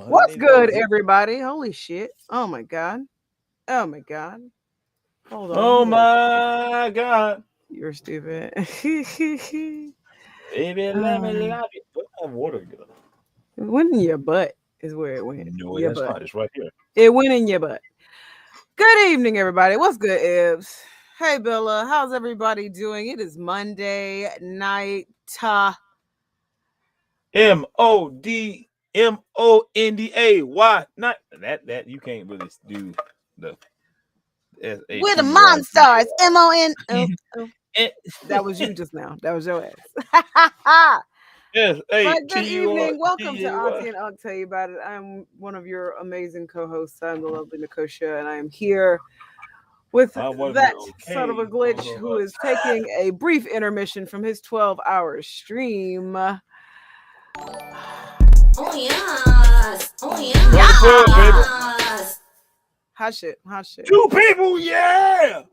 What's good, everybody? Holy shit. Oh my god. Oh my god. Hold on. Oh my god. You're stupid. Baby, let me love you. Where's my water go? It went in your butt, is where it went. No, your that's butt. not. It's right here. It went in your butt. Good evening, everybody. What's good, Ibs? Hey, Bella. How's everybody doing? It is Monday night. MODMONDA. Not that you can't really do the S-A-T-Y. We're the Monstars. MON. That was you just now. That was your ass. Yes, But good evening. Welcome to Auntie and I'll tell you about it. I'm one of your amazing co-hosts. I'm the lovely Nikosha, and I am here with that son of a glitch who is taking a brief intermission from his 12-hour stream. Oh yes. Oh yes. Yes. Hot shit. Hot shit. 2 people, yeah.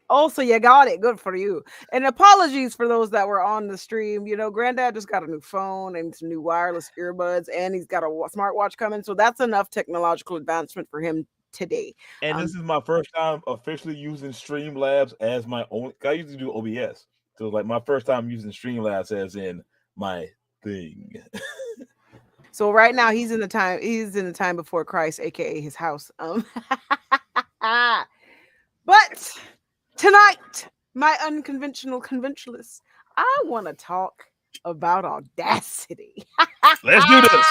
Also, you got it. Good for you. And apologies for those that were on the stream. You know, Granddad just got a new phone and some new wireless earbuds, and he's got a smartwatch coming. So that's enough technological advancement for him today. And this is my first time officially using Streamlabs as my own. I used to do OBS. So like my first time using Streamlabs as in my thing. So right now he's in the time before Christ, aka his house. But tonight, my unconventional conventionalists, I want to talk about Audacity. Let's do this.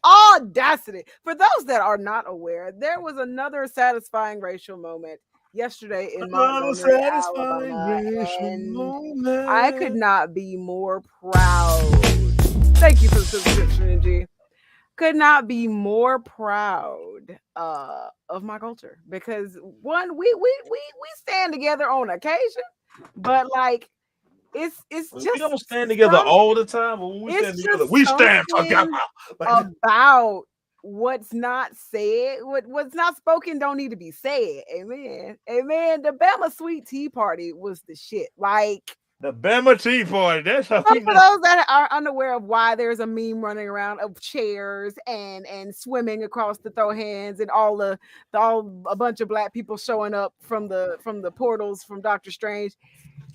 Audacity. For those that are not aware, there was another satisfying racial moment yesterday in Montgomery, Alabama, and I could not be more proud. Thank you for the subscription, G. Could not be more proud of my culture because one, we stand together on occasion, but like it's just we don't stand together all the time. But when we stand together, we stand together. About what's not said, what's not spoken don't need to be said. Amen. Amen. The Bama Sweet Tea Party was the shit. Like the Bama Tea Party. That's how. For those that are unaware of why there's a meme running around of chairs and swimming across the throw hands and all a bunch of black people showing up from the portals from Doctor Strange.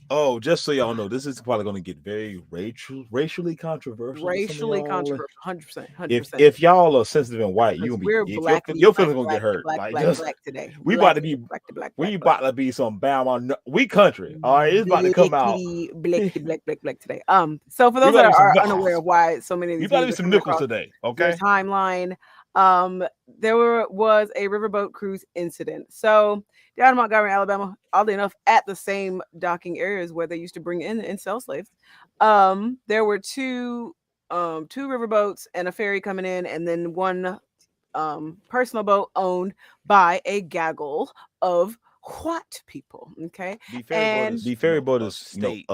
Oh, just so y'all know, this is probably going to get very racially controversial. Racially controversial, 100%. If y'all are sensitive and white, your feelings gonna get hurt. Black today. We about to be some Bama. We country. All right, it's about to come out. Black today. So for those that are unaware of why so many of these, you gotta be some nickels today. Okay. Timeline. There was a riverboat cruise incident. So down in Montgomery, Alabama, oddly enough, at the same docking areas where they used to bring in and sell slaves, there were two riverboats and a ferry coming in, and then one personal boat owned by a gaggle of white people. Okay, the ferry boat is state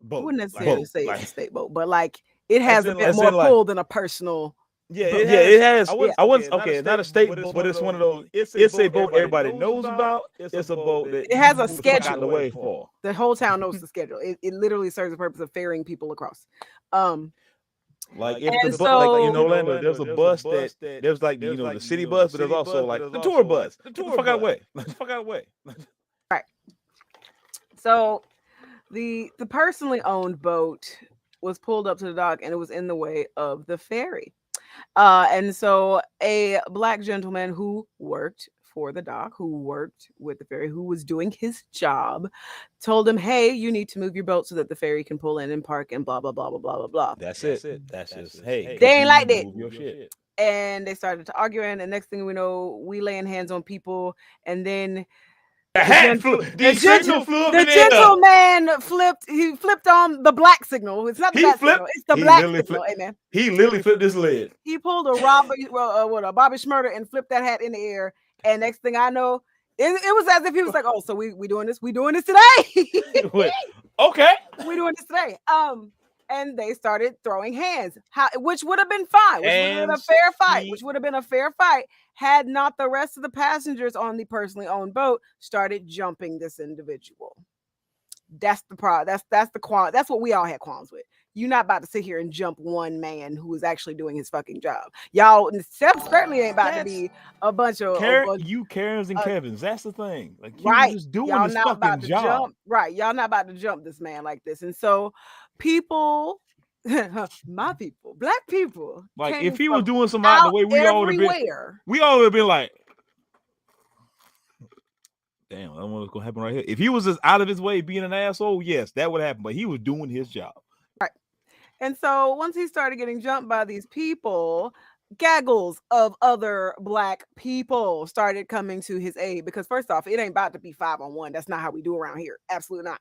boat. I wouldn't necessarily say it's a state boat, but like it has a bit more pull than a personal. Yeah, it has. Not a state boat, but it's one of those. It's a boat everybody knows about. It's a boat that it has a schedule. The way for the whole town knows the schedule. It literally serves the purpose of ferrying people across. Like if the like in Orlando, there's a bus that there's like the city bus, but there's also like the tour bus. Get the fuck out of the way. Get the fuck out of the way. Right. So the personally owned boat was pulled up to the dock and it was in the way of the ferry. And so a black gentleman who worked for the dock, who worked with the ferry, who was doing his job, told him, "Hey, you need to move your boat so that the ferry can pull in and park and blah blah blah blah blah blah blah." That's it. That's just hey. They ain't like that. Move your shit. And they started to argue, and the next thing we know, we laying hands on people, and then the gentleman flipped. He flipped on the black signal. It's not the black signal. It's the black signal. Hey, man. He literally flipped his lid. He pulled a Bobby Schmurder and flipped that hat in the air. And next thing I know, it was as if he was like, "Oh, so we doing this? We doing this today? Okay, we doing this today." And they started throwing hands, which would have been fine, which would have been a fair fight, which would have been a fair fight had not the rest of the passengers on the personally owned boat started jumping this individual. That's the problem. That's the qualm. That's what we all had qualms with. You're not about to sit here and jump one man who is actually doing his fucking job. Y'all certainly ain't about to be a bunch of you Karens and Kevins. That's the thing. Like right, just doing y'all his not fucking job. Jump, right, y'all not about to jump this man like this. And so people, my people, black people, like if he was doing some out the way, we all would have been like, damn, I don't know what's gonna happen right here. If he was just out of his way being an asshole, yes, that would happen. But he was doing his job. Right. And so once he started getting jumped by these people, gaggles of other black people started coming to his aid. Because first off, it ain't about to be 5-on-1. That's not how we do around here. Absolutely not.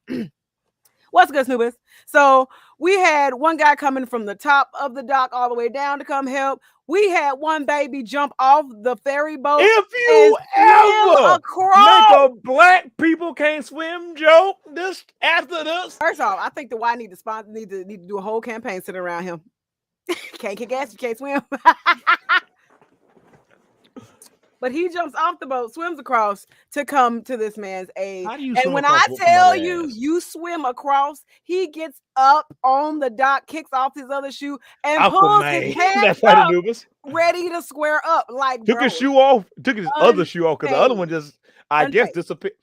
What's good, Snoopers? So we had one guy coming from the top of the dock all the way down to come help. We had one baby jump off the ferry boat. If you ever make a black people can't swim joke this after this. First off, I think the Y need to do a whole campaign sitting around him. Can't kick ass, you can't swim. But he jumps off the boat, swims across to come to this man's aid. And when I tell you, you swim across, he gets up on the dock, kicks off his other shoe, and pulls his pants up, ready to square up. Like took his shoe off, took his other shoe off because the other one just, I guess, disappeared.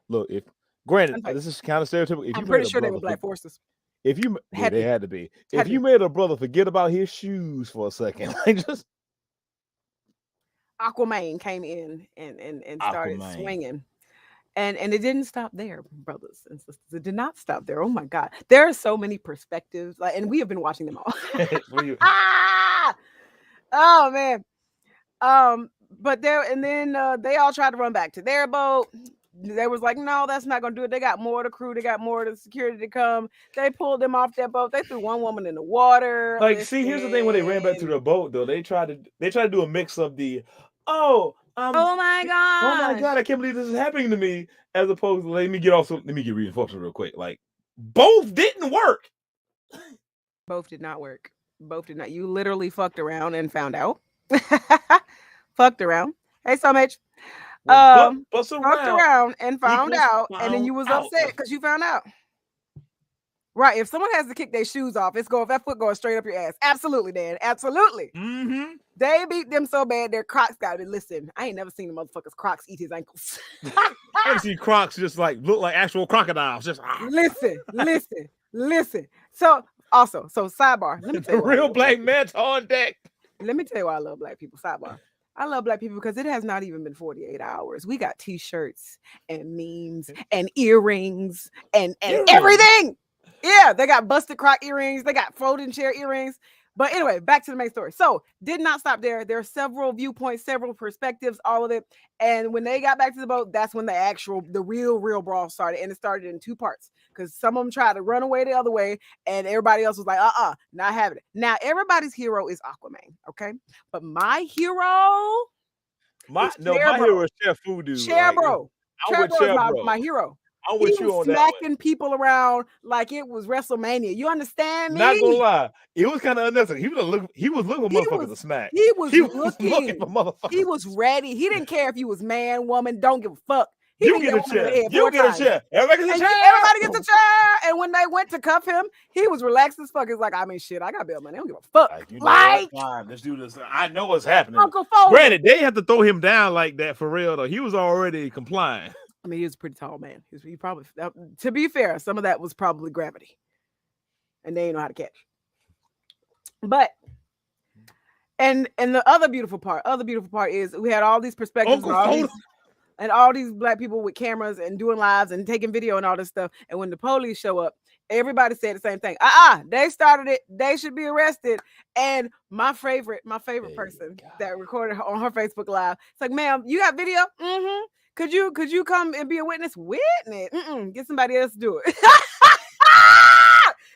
Look, if granted, this is kind of stereotypical. I'm pretty sure they were black forces. If you, they had to be. If you made a brother forget about his shoes for a second, like just. Aquaman came in and started swinging. And it didn't stop there, brothers and sisters. It did not stop there. Oh my God. There are so many perspectives, and we have been watching them all. Oh man. But they all tried to run back to their boat. They was like, no, that's not gonna do it. They got more of the crew, they got more of the security to come. They pulled them off their boat. They threw one woman in the water. Like, see, here's the thing: when they ran back to the boat, though, they tried to do a mix of the oh my god, I can't believe this is happening to me, as opposed to let me get reinforcement real quick. Like, both didn't work. Both did not work. Both did not. You literally fucked around and found out. Fucked around. Hey, so much. Fucked around and found out, and then you was upset because you found out. Right. If someone has to kick their shoes off, that foot going straight up your ass. Absolutely, Dan. Absolutely. Mm-hmm. They beat them so bad their Crocs got it. Listen, I ain't never seen the motherfuckers Crocs eat his ankles. I never seen Crocs just like look like actual crocodiles. Just listen. So sidebar. Let me tell you real black man's on deck. Let me tell you why I love black people. Sidebar. I love black people because it has not even been 48 hours. We got t-shirts and memes and earrings and everything. Yeah, they got busted croc earrings. They got folding chair earrings. But anyway, back to the main story. So did not stop there. There are several viewpoints, several perspectives, all of it. And when they got back to the boat, that's when the real brawl started. And it started in two parts because some of them tried to run away the other way and everybody else was like, not having it. Now, everybody's hero is Aquaman, okay? But my hero my hero is Chef Voodoo. Chef my hero. I'm with you on that. Smacking people around like it was WrestleMania. You understand me? Not gonna lie, it was kind of unnecessary. He was looking for motherfuckers to smack. He was looking for motherfuckers. He was ready. He didn't care if he was man, woman. Don't give a fuck. You get a chair. You get a chair. Everybody gets a chair. Everybody gets a chair. And when they went to cuff him, he was relaxed as fuck. It's like, I mean, shit, I got bail money. I don't give a fuck. Fine, let's do this. I know what's happening. Uncle Foley. Granted, they had to throw him down like that for real though. He was already complying. I mean, he was a pretty tall man. He probably, to be fair, some of that was probably gravity, and they didn't know how to catch. But and the other beautiful part is we had all these perspectives and all these black people with cameras and doing lives and taking video and all this stuff. And when the police show up, everybody said the same thing. They started it. They should be arrested. And my favorite person that recorded on her Facebook Live, it's like, ma'am, you got video? Mm-hmm. Could you come and be a witness? Witness? Get somebody else to do it.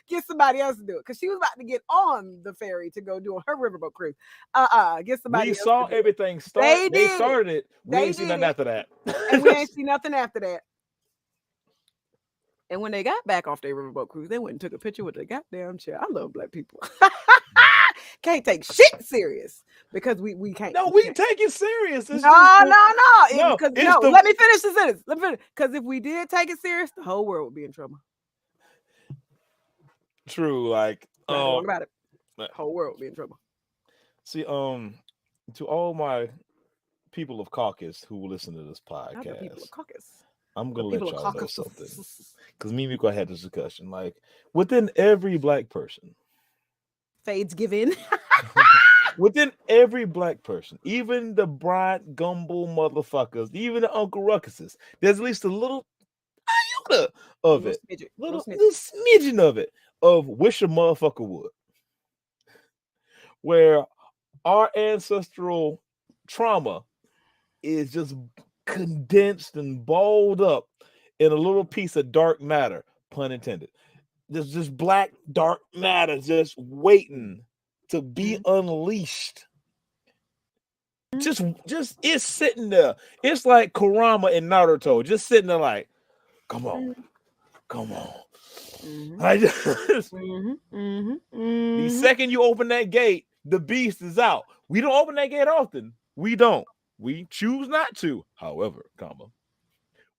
Get somebody else to do it, because she was about to get on the ferry to go do her riverboat cruise. Get somebody. We saw everything start. They started it. We ain't seen nothing after that. And we ain't seen nothing after that. And when they got back off their riverboat cruise, they went and took a picture with the goddamn chair. I love black people. Can't take shit serious because we can't. No, we take it serious. No. Let me finish the sentence. Because if we did take it serious, the whole world would be in trouble. True, like about it. The whole world would be in trouble. See, to all my people of caucus who will listen to this podcast, people of caucus. I'm gonna let y'all know something, because me and Miko had this discussion. Like, within every black person, fades given. Within every black person, even the Bryant Gumbel motherfuckers, even the Uncle Ruckuses, there's at least a little iota of it, little smidgen of it, of wish a motherfucker would, where our ancestral trauma is just condensed and balled up in a little piece of dark matter, pun intended. There's just black dark matter just waiting to be unleashed. Just it's sitting there. It's like Kurama and Naruto, just sitting there like, come on. I just the second you open that gate, the beast is out. We don't open that gate often. We don't. We choose not to. However,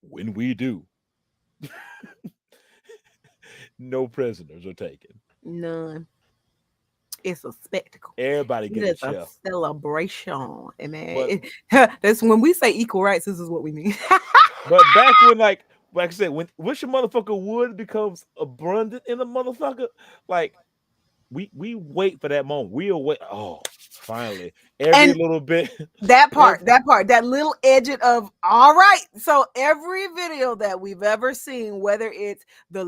when we do, no prisoners are taken. None. It's a spectacle. Everybody gets a celebration. And man, that's when we say equal rights, this is what we mean. But back when, like I said, when wish a motherfucker would becomes abundant in a motherfucker, like we wait for that moment. We'll wait. Oh, finally, little bit. That little edge of all right. So every video that we've ever seen, whether it's the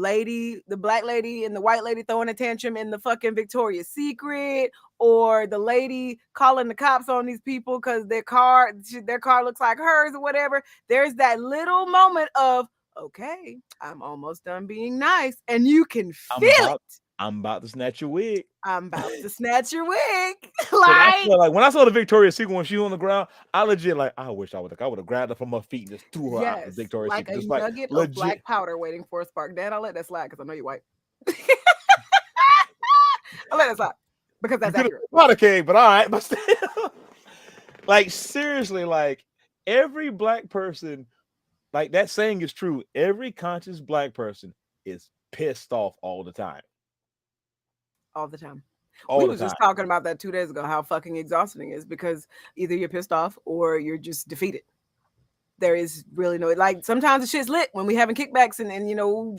black lady and the white lady throwing a tantrum in the fucking Victoria's Secret, or the lady calling the cops on these people because their car looks like hers or whatever, there's that little moment of, okay, I'm almost done being nice, and you can feel it. I'm about to snatch your wig. Like, when I saw the Victoria's Secret when she was on the ground, I legit I wish I would have grabbed her from her feet and just threw her out the Victoria's Secret. Just like a nugget of black powder waiting for a spark. Dad, I'll let that slide because I know you're white. I'll let that slide because that's accurate. Not okay, but all right, but still, like seriously, like every black person, like that saying is true. Every conscious black person is pissed off all the time. All the time. We were just talking about that 2 days ago, how fucking exhausting it is, because either you're pissed off or you're just defeated. There is really no, like, sometimes the shit's lit when we having kickbacks and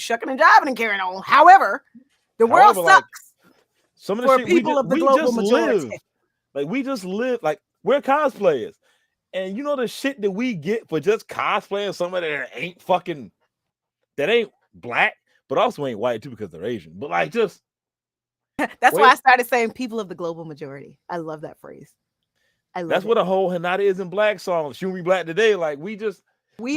shucking and jiving and carrying on. However, the world sucks. Like, some of the shit people of the global majority. We just live, like, we're cosplayers. And you know the shit that we get for just cosplaying somebody that ain't black, but also ain't white too because they're Asian. But like just that's why I started saying people of the global majority. I love that phrase. That's what a whole Hanada is in black song. Should we black today? Like we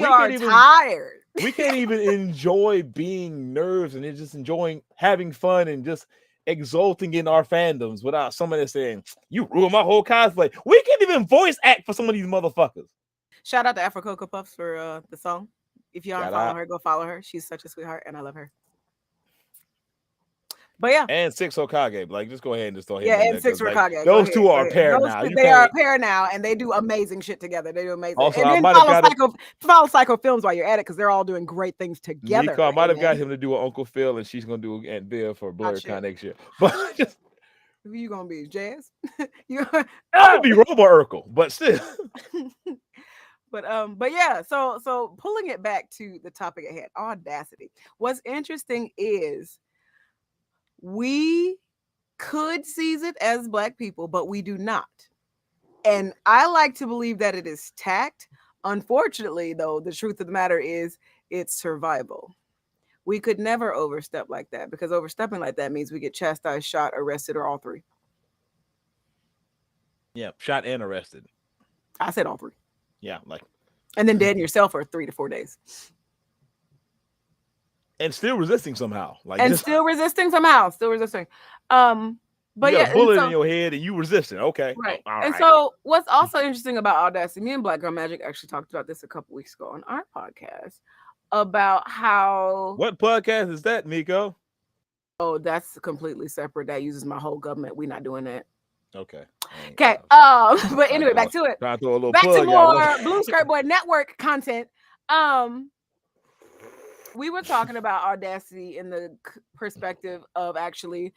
are tired. We can't even enjoy being nerds and just enjoying having fun and just exulting in our fandoms without somebody saying, you ruined my whole cosplay. We can't even voice act for some of these motherfuckers. Shout out to Afro Cocoa Puffs for the song. If you don't follow her, go follow her. She's such a sweetheart and I love her. But yeah, and Six Hokage, like just go ahead and just throw him. Yeah, and Six Hokage. Like, those two are a pair now. They are a pair now, and they do amazing shit together. They do amazing. Also, and then follow Psycho Films while you're at it, because they're all doing great things together. Nico, I might have got him to do an Uncle Phil, and she's gonna do Aunt Bill for BlurredCon next year. But just who you gonna be, Jazz? I'm gonna be Robo Urkel, but still. But yeah, so pulling it back to the topic at hand, audacity. What's interesting is we could seize it as Black people, but we do not. And I like to believe that it is tact. Unfortunately, though, the truth of the matter is it's survival. We could never overstep like that, because overstepping like that means we get chastised, shot, arrested, or all three. Yeah, shot and arrested. I said all three. Yeah, like, and then dead in yourself for 3 to 4 days. And still resisting somehow. Like, and still resisting somehow. Still resisting. But you got yeah, a bullet in your head and you resisting. Okay. Right. All and right. So what's also interesting about Audacity, me and Black Girl Magic actually talked about this a couple weeks ago on our podcast about how. What podcast is that, Miko? Oh, that's completely separate. That uses my whole government. We're not doing that. Okay. Okay. But anyway, back to it. Trying to throw a little back plug to more Blue Skirt Boy Network content. We were talking about Audacity in the perspective of actually,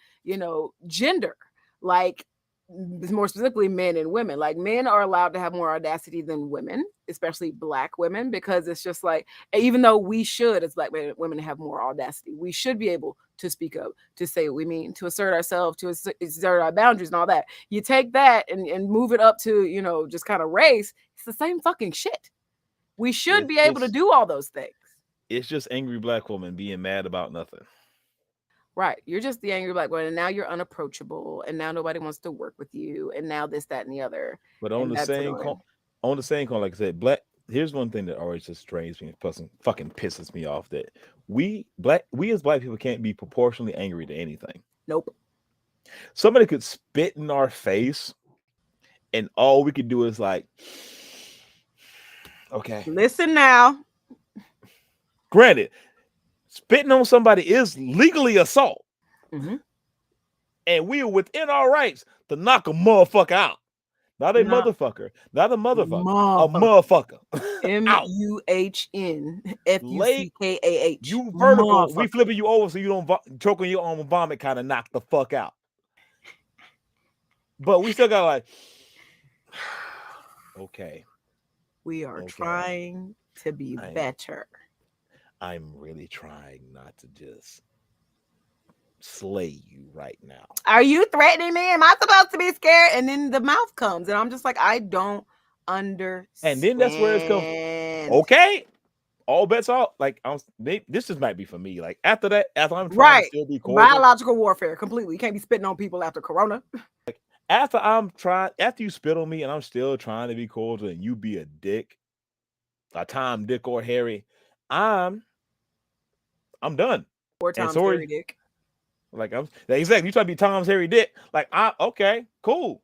gender, like more specifically men and women. Like, men are allowed to have more audacity than women, especially Black women, because it's just like, even though we should, as Black women, have more audacity, we should be able to speak up, to say what we mean, to assert ourselves, to assert our boundaries and all that. You take that and move it up to, just kind of race. It's the same fucking shit. We should be able to do all those things. It's just angry Black woman being mad about nothing. Right. You're just the angry Black woman, and now you're unapproachable, and now nobody wants to work with you, and now this, that, and the other. But on the same call, like I said, here's one thing that always just strains me, fucking pisses me off, that we as Black people can't be proportionally angry to anything. Nope. Somebody could spit in our face, and all we could do is like, okay. Listen now. Granted, spitting on somebody is legally assault. Mm-hmm. And we are within our rights to knock a motherfucker out. Not a motherfucker. Not a motherfucker. A motherfucker. MUHNFUCKAH. You vertical. We flipping you over so you don't choke on your own vomit, kind of knock the fuck out. But we still got like, okay. We are trying to be better. I'm really trying not to just slay you right now. Are you threatening me? Am I supposed to be scared? And then the mouth comes, and I'm just like, I don't understand. And then that's where it's come. Okay, all bets off. Like, this just might be for me. Like, after that, after I'm trying to still be cordial, biological warfare completely. You can't be spitting on people after Corona. Like, after you spit on me, and I'm still trying to be cordial, and you be a dick, a Tom, Dick, or Harry, I'm done. Or Tom's Harry Dick. Like, exactly. You try to be Tom's Harry Dick. Like, okay, cool.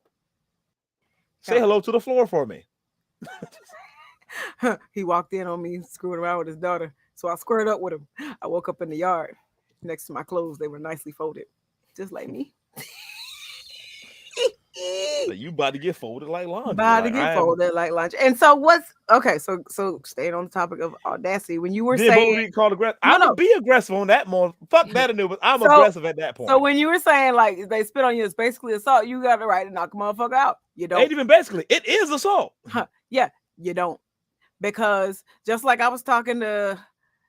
Say hello to the floor for me. He walked in on me screwing around with his daughter, so I squared up with him. I woke up in the yard next to my clothes. They were nicely folded, just like me. So you about to get folded like laundry. And so what's okay? So staying on the topic of Audacity, when you were saying called aggressive, I'm gonna be aggressive on that more. Fuck that, but I'm aggressive at that point. So when you were saying like if they spit on you, it's basically assault. You got the right to knock a motherfucker out. You don't. Ain't even basically. It is assault. Yeah, you don't, because just like I was talking to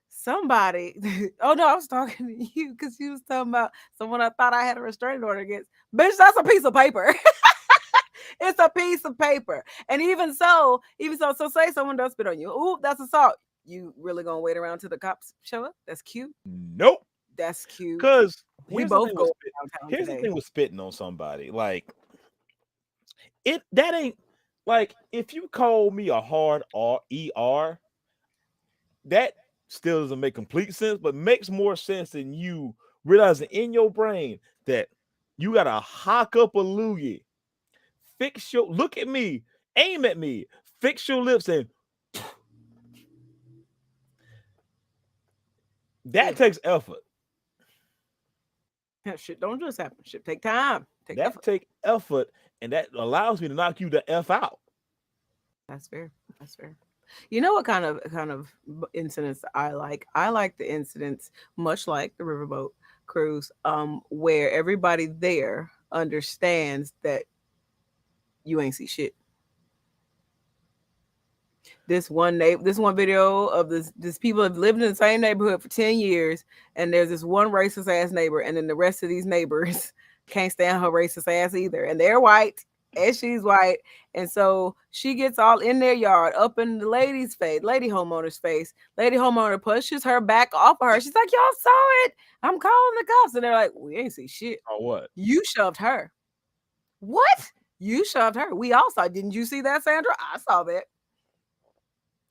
somebody. Oh no, I was talking to you because you was talking about someone I thought I had a restraining order against. Bitch, that's a piece of paper. It's a piece of paper. And even so, so say someone does spit on you. Ooh, that's assault. You really gonna wait around till the cops show up? That's cute. Nope. That's cute. Because we both go downtown. Here's the thing with spitting on somebody. Like, that ain't like, if you call me a hard ER, that still doesn't make complete sense, but makes more sense than you realizing in your brain that you gotta hock up a loogie, look at me, aim at me, fix your lips, and that takes effort. That shit don't just happen. Shit take time. Take effort, and that allows me to knock you the F out. That's fair. You know what kind of incidents I like? I like the incidents, much like the riverboat cruise, where everybody there understands that you ain't see shit. This one video of this people have lived in the same neighborhood for 10 years, and there's this one racist ass neighbor, and then the rest of these neighbors can't stand her racist ass either. And they're white, and she's white. And so she gets all in their yard, up in the lady's face, lady homeowner's face. Lady homeowner pushes her back off of her. She's like, y'all saw it. I'm calling the cops. And they're like, we ain't see shit. Oh, what? You shoved her. What? You shoved her. We all saw. Didn't you see that, Sandra? I saw that.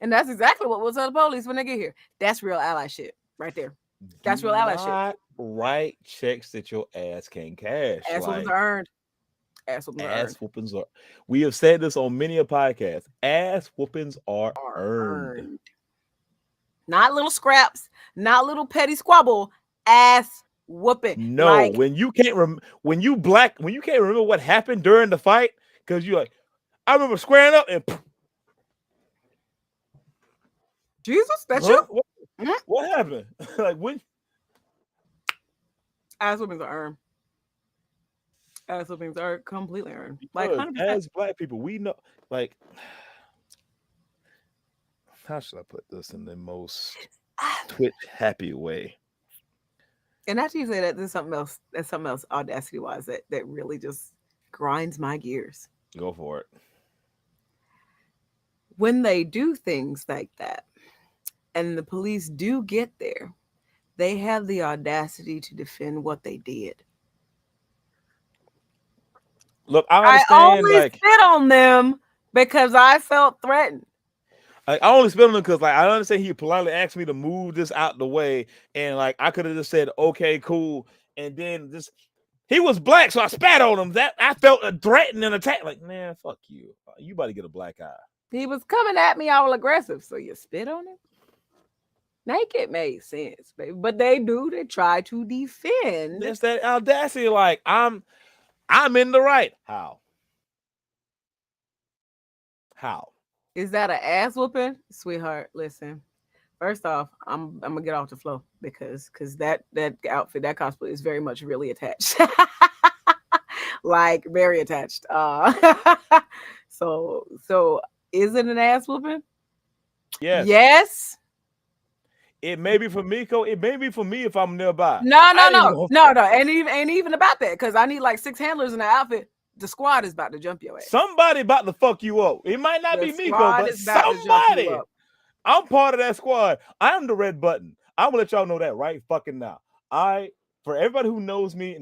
And that's exactly what we'll tell the police when they get here. That's real ally shit right there. That's real ally shit. Write checks that your ass can't cash. Ass whoopings are earned. Ass whoopings are. We have said this on many a podcast. Ass whoopings are earned. Not little scraps. Not little petty squabble. Ass whooping. No, like, when you can't when you can't remember what happened during the fight, because you're like, I remember squaring up and Jesus, that's you? What happened? Like when ass whoopings are earned. Ass whoopings are completely earned. Like 100%. As black people, we know, like, how should I put this in the most Twitch happy way? And after you say that, there's something else. There's something else audacity wise that really just grinds my gears. Go for it. When they do things like that, and the police do get there, they have the audacity to defend what they did. Look, I only spit on them because I felt threatened. I only spit on him because, like, I understand he politely asked me to move this out the way, and like I could have just said, "Okay, cool," and then just he was black, so I spat on him. That I felt a threatened and attack. Like, man, fuck you. You about to get a black eye. He was coming at me all aggressive, so you spit on him. Make it made sense, baby. But they try to defend. It's that audacity. Like I'm in the right. How? Is that an ass whooping? Sweetheart, listen. First off, I'm gonna get off the floor because that outfit, that cosplay is very much really attached. Like very attached. So is it an ass whooping? Yes. Yes. It may be for Miko. It may be for me if I'm nearby. No. Ain't even about that because I need like 6 handlers in the outfit. The squad is about to jump your ass. Somebody about to fuck you up. It might not be Miko, but somebody. I'm part of that squad. I'm the red button. I'm gonna let y'all know that right fucking now. For everybody who knows me,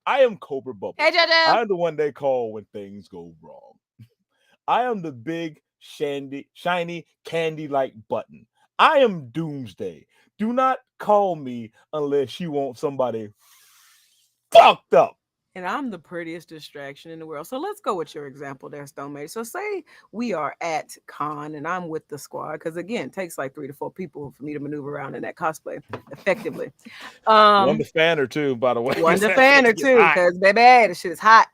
I am Cobra Bubble. Hey, JoJo. I'm the one they call when things go wrong. I am the big, shiny, candy-like button. I am Doomsday. Do not call me unless you want somebody fucked up. And I'm the prettiest distraction in the world. So let's go with your example there, Stonemaid. So say we are at con and I'm with the squad, because again, it takes like 3 to 4 people for me to maneuver around in that cosplay effectively. One to fan or two, by the way. One to fan or two, because baby, the shit is hot.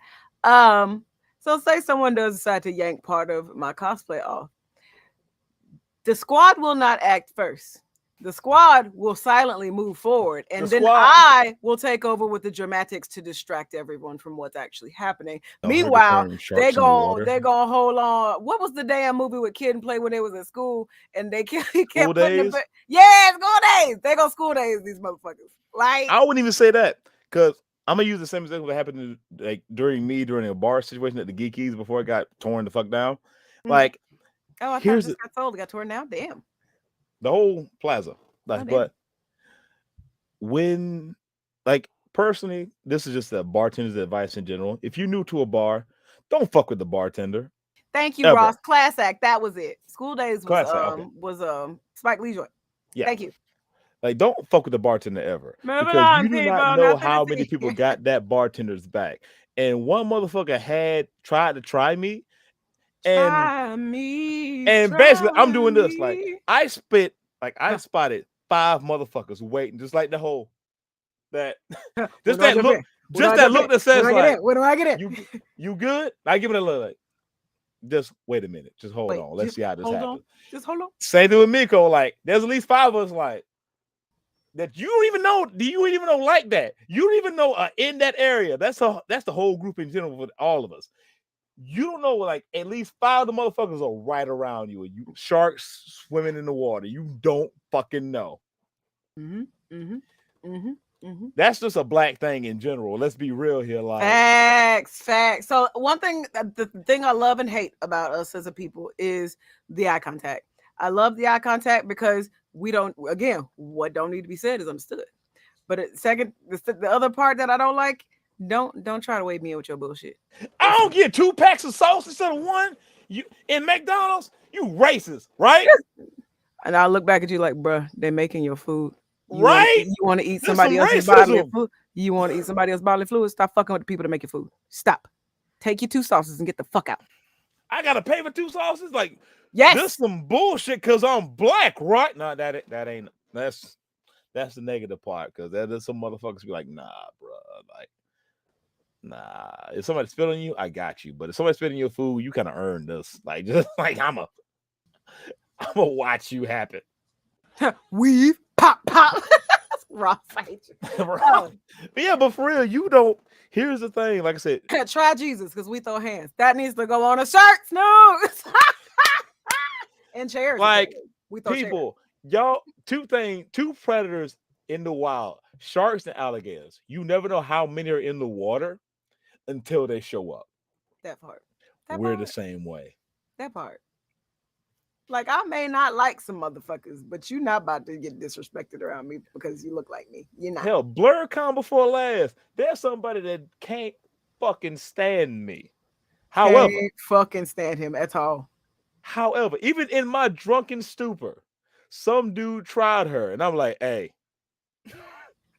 So say someone does decide to yank part of my cosplay off. The squad will not act first. The squad will silently move forward, and then I will take over with the dramatics to distract everyone from what's actually happening. Meanwhile, they're gonna hold on. What was the damn movie with Kid and Play when they was at school and they kept putting School Days. They go School Days, these motherfuckers. Like, I wouldn't even say that because I'm gonna use the same example that happened during a bar situation at the Geekies before it got torn the fuck down. Mm-hmm. Like, oh, I thought it just got sold. It got torn down. Damn. The whole plaza. But when, personally, this is just a bartender's advice in general. If you're new to a bar, don't fuck with the bartender. Thank you, Ross. Class act. That was it. School Days was Spike Lee joint. Yeah. Thank you. Like, don't fuck with the bartender ever. Because you do not know how many people got that bartender's back. And one motherfucker tried to try me. And basically, I'm doing this. Like, I spotted 5 motherfuckers waiting, just like the whole that look that says like, where do I get it? You good? I give it a look like, just wait a minute, just hold on. Let's see how this happens. Just hold on. Same thing with Miko. Like, there's at least 5 of us like that. You don't even know. Do you even know like that? You don't even know in that area. That's the whole group in general with all of us. You don't know, like, at least 5 of the motherfuckers are right around you. You sharks swimming in the water. You don't fucking know. That's just a black thing in general. Let's be real here. Like facts. So one thing, the thing I love and hate about us as a people is the eye contact. I love the eye contact because we don't. Again, what don't need to be said is understood. But second, the other part that I don't like, don't try to wave me in with your bullshit. I don't get 2 packs of sauce instead of 1. You in McDonald's, you racist, right? And I'll look back at you like, bruh, they're making your food. You want to eat There's somebody some else's bodily racism. food? You want to eat somebody else's bodily fluid? Stop fucking with the people that make your food. Stop. Take your 2 sauces and get the fuck out. I gotta pay for 2 sauces. Like, yes, this some bullshit because I'm black, right? No, that ain't. That's the negative part because there's some motherfuckers be like, nah, bro, like, nah. If somebody spit on you, I got you. But if somebody spit on your food, you kind of earned this. Like, just like I'm gonna watch you happen. Weave, pop. Raw fight. Right. Yeah, but for real, you don't. Here's the thing. Like I said, try Jesus because we throw hands. That needs to go on a shirt. No. And chairs. Like, we throw people, y'all, 2 predators in the wild: sharks and alligators. You never know how many are in the water until they show up. That part. We're the same way. That part. Like, I may not like some motherfuckers, but you're not about to get disrespected around me because you look like me. You're not. Hell, blur come before last. There's somebody that can't fucking stand me. However, can't fucking stand him at all. However, even in my drunken stupor, some dude tried her, and I'm like, hey,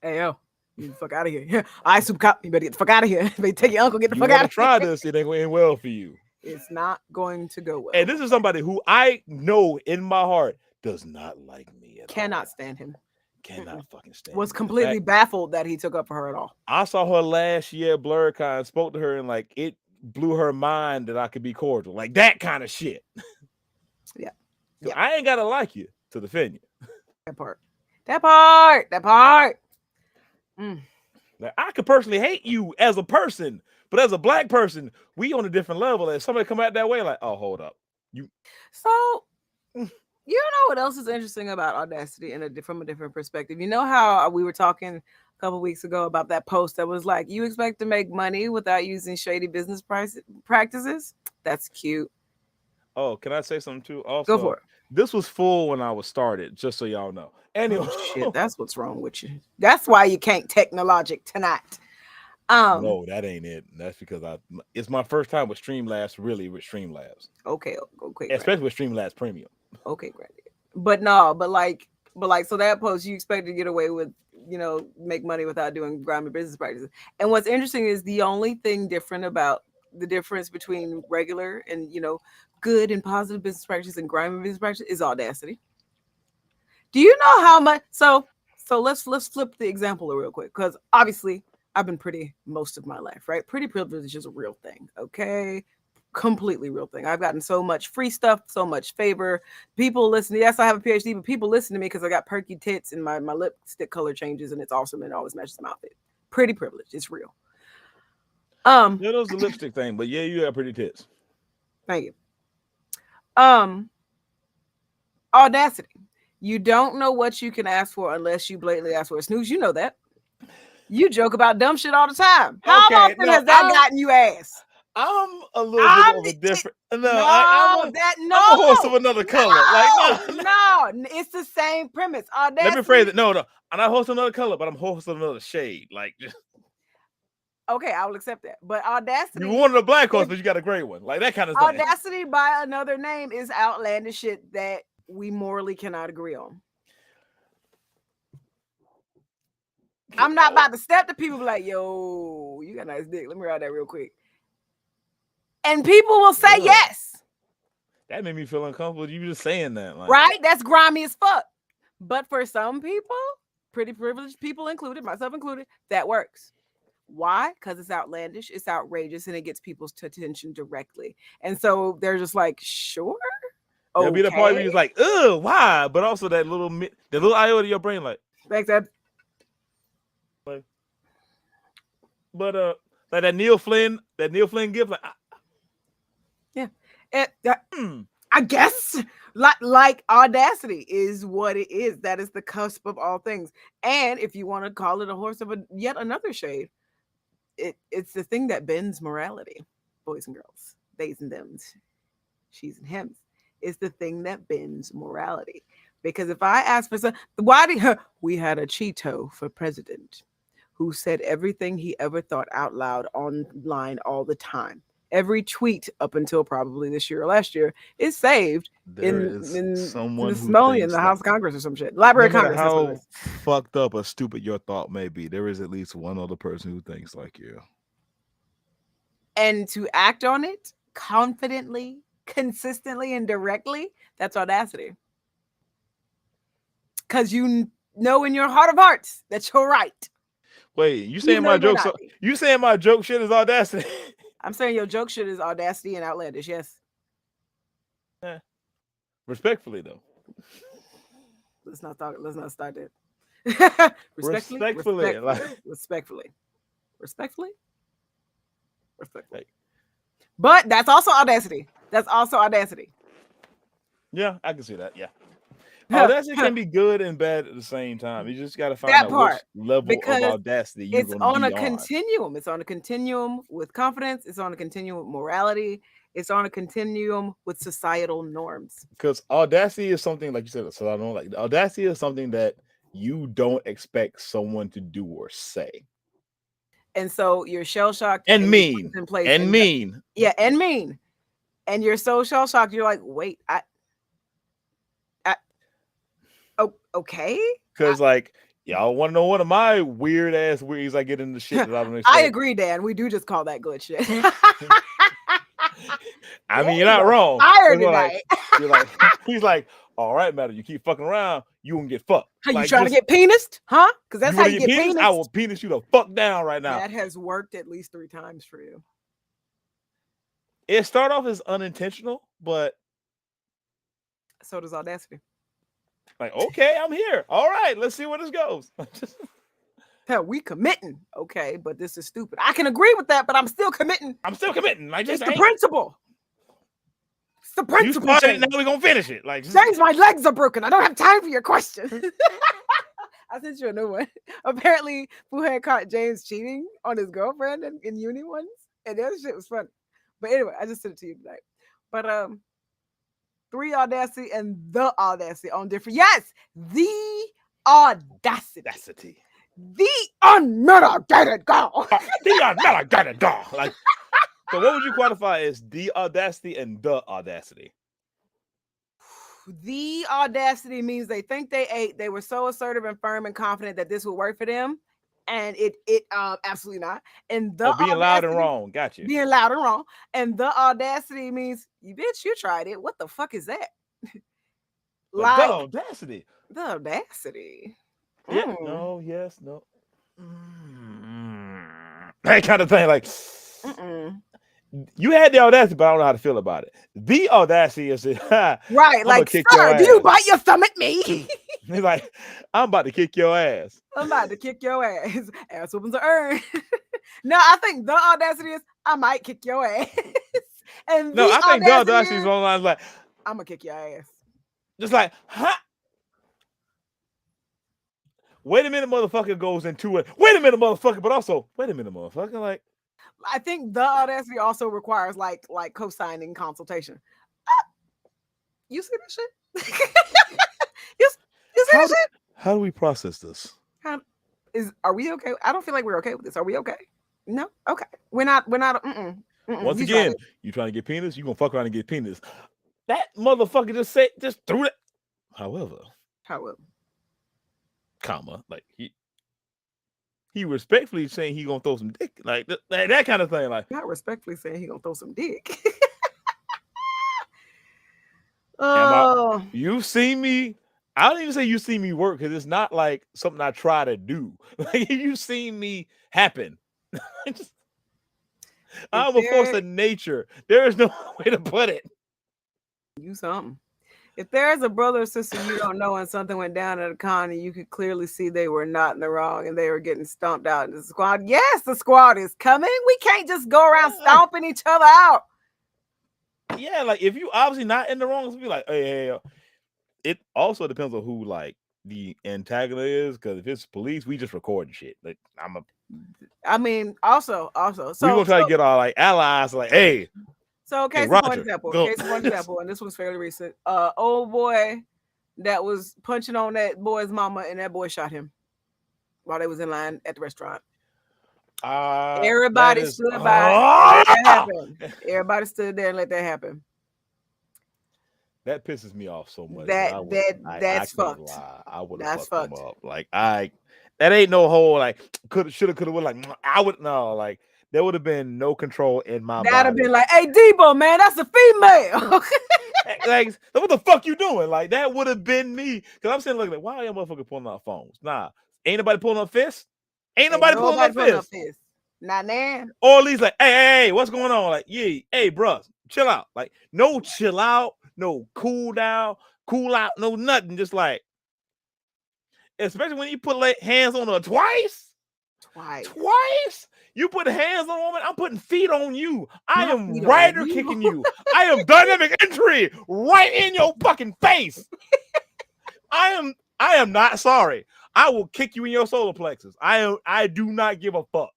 yo, you the fuck out of here. Yeah, I super cop. You better get the fuck out of here. You better take your uncle, get the fuck out of here. Try this, it ain't going well for you. It's not going to go well. And this is somebody who I know in my heart does not like me at Cannot all. Stand him. Cannot fucking stand Was him. completely baffled that he took up for her at all. I saw her last year at BlurCon, spoke to her, and like it blew her mind that I could be cordial. Like that kind of shit. Yeah. I ain't gotta like you to defend you. That part. Now, I could personally hate you as a person, but as a black person, we on a different level. And somebody come out that way, like, oh, hold up. So, you know what else is interesting about Audacity from a different perspective? You know how we were talking a couple weeks ago about that post that was like, you expect to make money without using shady business practices? That's cute. Oh, can I say something too? Also, go for it. This was full when I was started, just so y'all know. Anyway, shit, that's what's wrong with you. That's why you can't technologic tonight. No, that ain't it. That's because it's my first time with Streamlabs, really with Streamlabs. Okay. Especially with Streamlabs Premium. Okay, granted. But so that post, you expect to get away with, make money without doing grimy business practices. And what's interesting is the only thing different about the difference between regular and, good and positive business practices and grimy business practices is Audacity. Do you know how much? So let's flip the example real quick, because obviously I've been pretty most of my life, right? Pretty privilege is a real thing, okay? Completely real thing. I've gotten so much free stuff, so much favor. People listen. Yes, I have a PhD, but people listen to me because I got perky tits and my lipstick color changes, and it's awesome and it always matches my outfit. Pretty privilege. It's real. Yeah, that was the lipstick thing, but yeah, you got pretty tits. Thank you. Audacity. You don't know what you can ask for unless you blatantly ask for it. Snooze, you know that. You joke about dumb shit all the time. How often has that gotten you ass? I'm a little bit of a different. I'm a horse of another color. No, it's the same premise. Audacity. Let me phrase it. No, I'm not horse of another color, but I'm horse of another shade. Like, just okay, I will accept that. But Audacity, you wanted a black horse, but you got a gray one, like that kind of thing. Audacity by another name is outlandish shit that we morally cannot agree on. I'm not about to step to people like, yo, you got a nice dick. Let me ride that real quick. And people will say yes. That made me feel uncomfortable. You just saying that. Like, right? That's grimy as fuck. But for some people, pretty privileged people included, myself included, that works. Why? Because it's outlandish, it's outrageous, and it gets people's attention directly. And so they're just like, sure. There'll be the part where you're like, ugh, why? But also that little iota of your brain, like, thanks, Ed. But like that Neil Flynn gift, like, yeah, I guess Like audacity is what it is. That is the cusp of all things. And if you want to call it a horse of yet another shade, it's the thing that bends morality, boys and girls, theys and thems, she's and hims. It's the thing that bends morality. Because if I ask for some, why did we had a Cheeto for president who said everything he ever thought out loud online all the time. Every tweet up until probably this year or last year is saved in the Smithsonian, in the House of Congress or some shit. Library of Congress. How fucked up or stupid your thought may be, there is at least one other person who thinks like you. And to act on it confidently, consistently, and directly, that's audacity. Because you know in your heart of hearts that you're right. Wait, you saying my joke? You saying my joke shit is audacity? I'm saying your joke shit is audacity and outlandish. Yes. Yeah. Respectfully, though. Let's not start that. Respectfully. But that's also audacity. Yeah, I can see that. Yeah. Audacity can be good and bad at the same time. You just got to find out which level of audacity you're going to be on. It's on a continuum. It's on a continuum with confidence. It's on a continuum with morality. It's on a continuum with societal norms. Because audacity is something, like you said, so I don't like audacity is something that you don't expect someone to do or say. And so you're shell shocked and mean. Yeah, and mean. And you're so shell shocked. You're like, wait, okay. Because like y'all want to know one of my weird ass weirds I get into shit that I don't expect. I agree, Dan. We do just call that good shit. I mean, you're not wrong. You're like, he's like, all right, Matter, you keep fucking around, you won't get fucked. How you trying to get penised? Huh? Because that's how you get penised. I will penis you the fuck down right now. That has worked at least 3 times for you. It started off as unintentional, but so does audacity. Like, okay, I'm here. All right, let's see where this goes. Hell, we committing. Okay, but this is stupid. I can agree with that, but I'm still committing. Like, it's the principle. It's the principle. You started, now we're gonna finish it. Like, James, my legs are broken. I don't have time for your question. I sent you a new one. Apparently, who had caught James cheating on his girlfriend in uni once, and that shit was funny. But anyway, I just sent it to you tonight. But 3 audacity and the audacity on different. Yes, the audacity. The unmitigated girl. The unmitigated girl. Like, so what would you qualify as the audacity and the audacity? The audacity means they think they ate. They were so assertive and firm and confident that this would work for them. And it absolutely not. And the being loud and wrong. Got you. Being loud and wrong. And the audacity means, you bitch, you tried it. What the fuck is that? Like the audacity. The audacity. Yeah. No. Yes. No. That kind of thing. Like, you had the audacity, but I don't know how to feel about it. The audacity is right. Like, sir, do you bite your thumb at me? He's like, I'm about to kick your ass. I'm about to kick your ass. Ass whoopings are earned. No, I think the audacity is I might kick your ass. And no, I think the audacity is on lines like, I'm gonna kick your ass. Just like, huh? Wait a minute, motherfucker goes into it. Wait a minute, motherfucker, but also, wait a minute, motherfucker. Like, I think the audacity also requires like co-signing consultation. You see this shit? you see this shit? How do we process this? Are we okay? I don't feel like we're okay with this. Are we okay? No? Okay. We're not. Once again, you trying to get penis, you gonna fuck around and get penis. That motherfucker just threw it. However, comma, like he respectfully saying he gonna throw some dick, like that kind of thing. Like, not respectfully saying he gonna throw some dick. You see me. I don't even say you see me work because it's not like something I try to do. Like, you seen me happen. I'm a force of nature. There is no way to put it. You something. If there's a brother or sister you don't know and something went down at a con and you could clearly see they were not in the wrong and they were getting stomped out in the squad, yes, the squad is coming. We can't just go around stomping each other out. yeah, like if you obviously not in the wrong, be like, hey. It also depends on who like the antagonist is, because if it's police, we just recording shit. Like I mean, also, we gonna try to get our like allies, like, hey. So case in point example, and this was fairly recent. Old boy that was punching on that boy's mama, and that boy shot him while they was in line at the restaurant. Everybody stood by and let that happen. Everybody stood there and let that happen. That pisses me off so much. That's fucked. I would have fucked them up. Like that ain't no whole like shoulda would like I would no like there would have been no control in my body. That'd have been like, hey Debo, man, that's a female. Like what the fuck you doing? Like that would have been me. Cause I'm sitting looking like, why are y'all motherfuckers pulling out phones? Nah, ain't nobody pulling up fists. Ain't nobody pulling up fists. Not now. Or at least like, hey, what's going on? Like, yeah, hey, bruh, chill out. Like, no chill out, no cool down, cool out, no nothing. Just like, especially when you put hands on her twice. You put hands on a woman, I'm putting feet on you. I am rider kicking you. I am dynamic entry right in your fucking face. I am not sorry. I will kick you in your solar plexus. I do not give a fuck.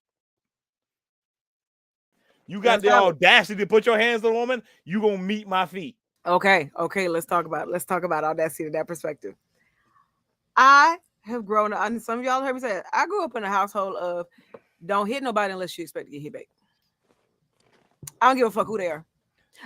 You got the audacity to put your hands on a woman, you gonna meet my feet. Okay. Let's talk about audacity in that perspective. I have grown up, and some of y'all heard me say it, I grew up in a household of don't hit nobody unless you expect to get hit back. I don't give a fuck who they are.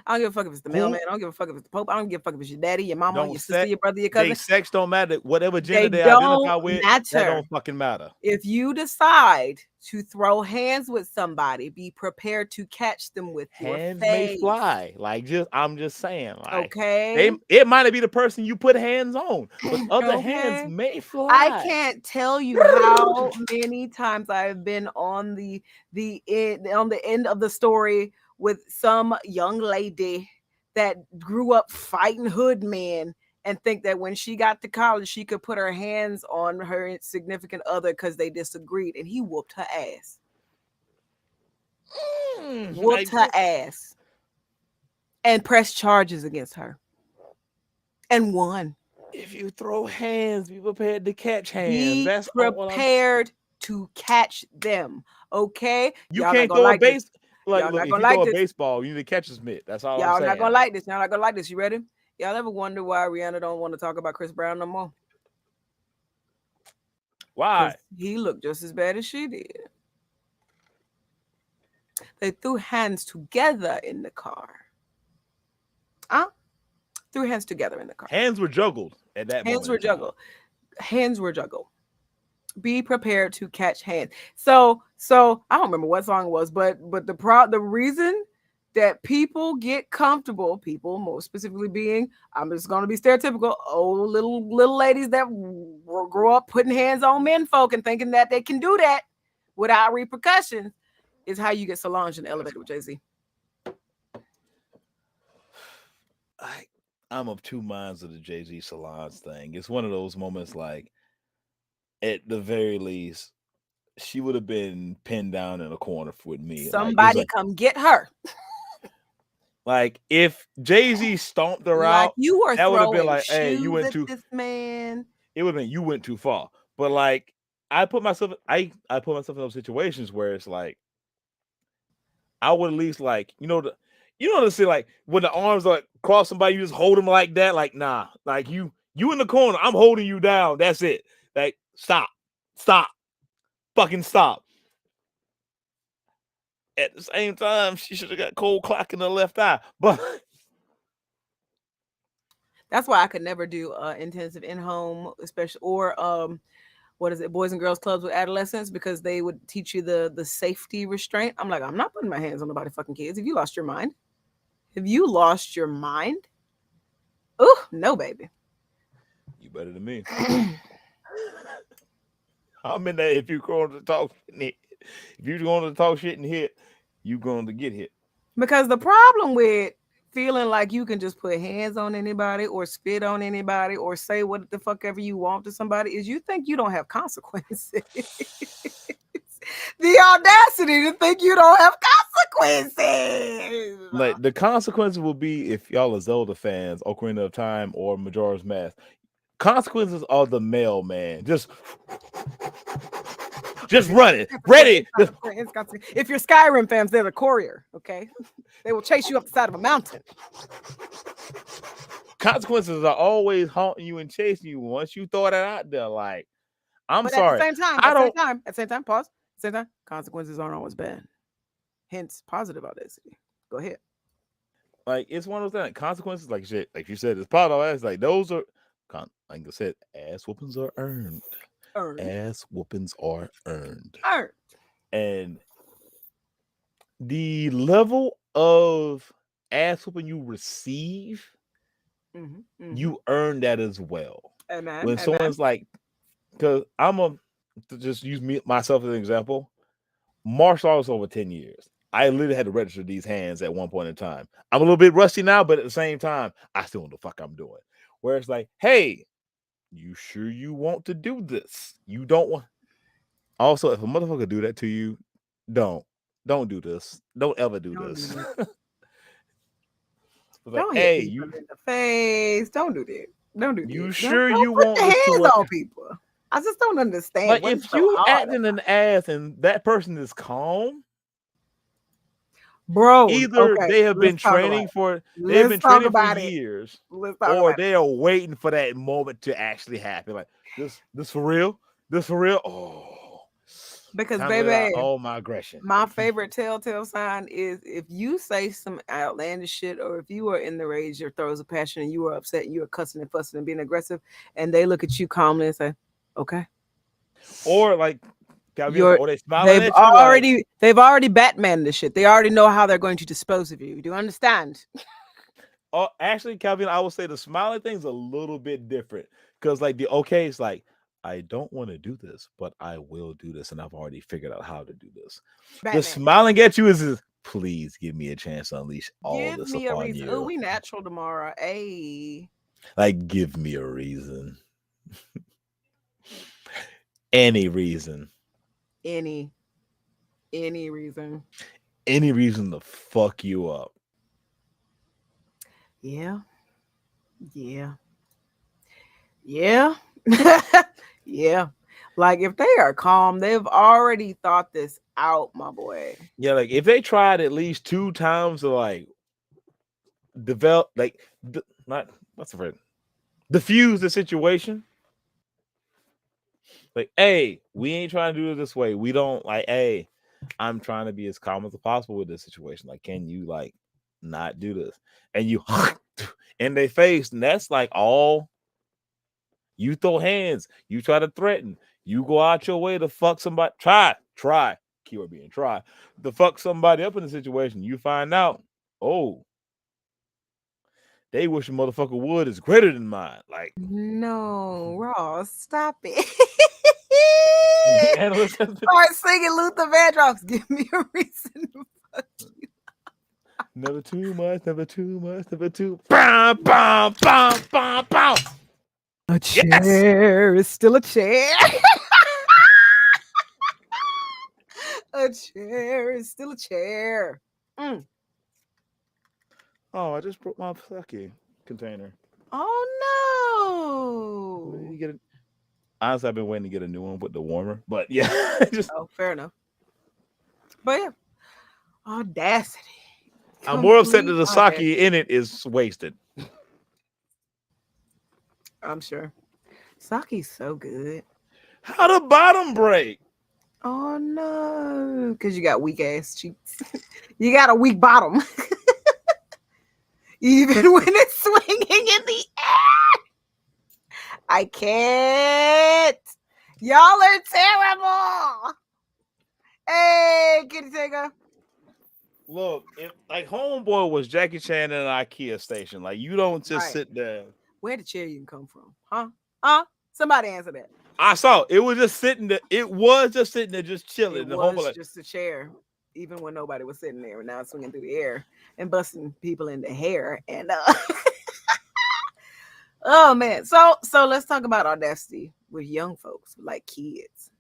I don't give a fuck if it's the mailman. I don't give a fuck if it's the Pope. I don't give a fuck if it's your daddy, your mama, your sister, your brother, your cousin. Sex don't matter. Whatever gender they identify with, that don't fucking matter. If you decide to throw hands with somebody, be prepared to catch them with your hands face. May fly. Like I'm just saying. Like, okay. It might be the person you put hands on, but other hands may fly. I can't tell you how many times I've been on the end of the story with some young lady that grew up fighting hood men and think that when she got to college, she could put her hands on her significant other because they disagreed, and he whooped her ass. Her ass. And pressed charges against her. And won. If you throw hands, be prepared to catch hands. That's prepared to catch them. Okay? You can't throw a base. Like, look, if you throw a baseball, you need to catch his mitt. That's all I'm saying. Y'all not gonna like this. Y'all not gonna like this. You ready? Y'all ever wonder why Rihanna don't want to talk about Chris Brown no more? Why? He looked just as bad as she did. They threw hands together in the car. Threw hands together in the car. Hands were juggled at that moment. Hands were juggled. Be prepared to catch hands. So I don't remember what song it was, but the reason that people get comfortable, people more specifically being, I'm just going to be stereotypical, old little ladies that grow up putting hands on men folk and thinking that they can do that without repercussions, is how you get Solange in the elevator with Jay-Z. I'm of two minds of the Jay-Z Solange thing. It's one of those moments like, at the very least, she would have been pinned down in a corner with me. Somebody come get her. Like if Jay-Z stomped her out, you were that would have been like, hey, you went too. This man. It would have been you went too far. But like, I put myself in those situations where it's like, I would at least like, to say like when the arms are like cross somebody, you just hold them like that. Like nah, like you in the corner, I'm holding you down. That's it. Like, stop, fucking stop. At the same time, she should have got cold clock in the left eye. But that's why I could never do intensive in-home, especially or boys and girls clubs with adolescents, because they would teach you the safety restraint. I'm like, I'm not putting my hands on nobody fucking kids. Have you lost your mind? Oh, no, baby. You better than me. I'm in there. If you're going to talk shit and hit, you're going to get hit. Because the problem with feeling like you can just put hands on anybody or spit on anybody or say what the fuck ever you want to somebody is you think you don't have consequences. The audacity to think you don't have consequences. Like the consequences will be if y'all are Zelda fans, Ocarina of Time or Majora's Mask. Consequences are the mailman. Just running, ready. If you're Skyrim fans, they're the courier. Okay, they will chase you up the side of a mountain. Consequences are always haunting you and chasing you once you throw that out there. Like, I'm sorry. At the same time, pause. At the same time, consequences aren't always bad. Hence, positive audacity. Go ahead. Like, it's one of those things. Consequences, like shit, like you said, it's part of us. Like, those are, like I said, ass whoopings are earned. Ass whoopings are earned. And the level of ass whooping you receive, you earn that as well. When someone's like, because to just use myself as an example, martial arts over 10 years. I literally had to register these hands at one point in time. I'm a little bit rusty now, but at the same time, I still know what the fuck I'm doing. Where it's like, hey, you sure you want to do this? You don't want. Also, if a motherfucker do that to you, don't do this. Don't ever do this. Like, don't hit people in the face. Don't do that. Don't do that. You sure you want this to work? On people? I just don't understand. Like, if you acting an ass and that person is calm, bro, either they have been training for years, or they are waiting for that moment to actually happen. Like, this for real? This for real? Oh. Because baby, all my aggression. My favorite telltale sign is if you say some outlandish shit, or if you are in the rage or throes of passion and you are upset and you are cussing and fussing and being aggressive, and they look at you calmly and say, "Okay," or like, they've already Batmaned the shit. They already know how they're going to dispose of you. Do you understand? Actually, Calvin, I would say the smiling thing's a little bit different because, like, the okay is like, I don't want to do this, but I will do this, and I've already figured out how to do this. Batman. The smiling at you is please give me a chance to unleash all this upon you. Oh, we natural tomorrow. Hey. Like, give me a reason. Any reason. Any reason. Any reason to fuck you up. Yeah. Yeah. Yeah. Like, if they are calm, they've already thought this out, my boy. Yeah, like, if they tried at least 2 times to, like, develop, like, diffuse the situation. Like, hey, we ain't trying to do it this way. We don't, like, hey, I'm trying to be as calm as possible with this situation. Like, can you, like, not do this? And you in their face, and that's like all. You throw hands, you try to threaten, you go out your way to fuck somebody. Try, keyword being try, to fuck somebody up in the situation. You find out, oh, they wish a motherfucker would is greater than mine. Like, no, Ross, stop it. Start singing Luther Vandross. Give me a reason to fuck you. Never too much, never too much, never too. Bam, bam, bam, bam, bam. A chair is still a chair. A chair is still a chair. Oh, I just broke my sake container. Oh no! You get it. Honestly, I've been waiting to get a new one with the warmer, but yeah. Fair enough. But yeah, audacity. I'm more upset that the sake in it is wasted. I'm sure. Sake's so good. How the bottom break? Oh no, because you got weak ass cheeks. You got a weak bottom. Even when it's swinging in the air. I can't. Y'all are terrible. Hey, Kitty Taker. Look, if like Homeboy was Jackie Chan in an IKEA station, like, you don't just sit there. Where the chair you come from? Huh? Somebody answer that. I saw it was just sitting there. It was just sitting there, just chilling. It was just a chair, even when nobody was sitting there. Now it's swinging through the air and busting people in the hair. And oh man, so let's talk about audacity with young folks, like kids.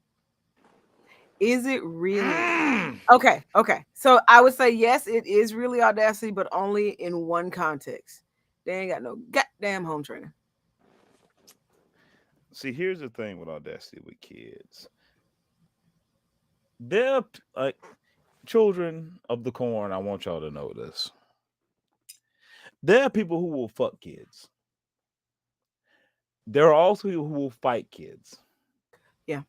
Is it really? Okay. So I would say yes, it is really audacity, but only in one context. They ain't got no goddamn home training. See, here's the thing with audacity with kids. They're like children of the corn. I want y'all to know this. There are people who will fuck kids. There are also people who will fight kids. Yeah.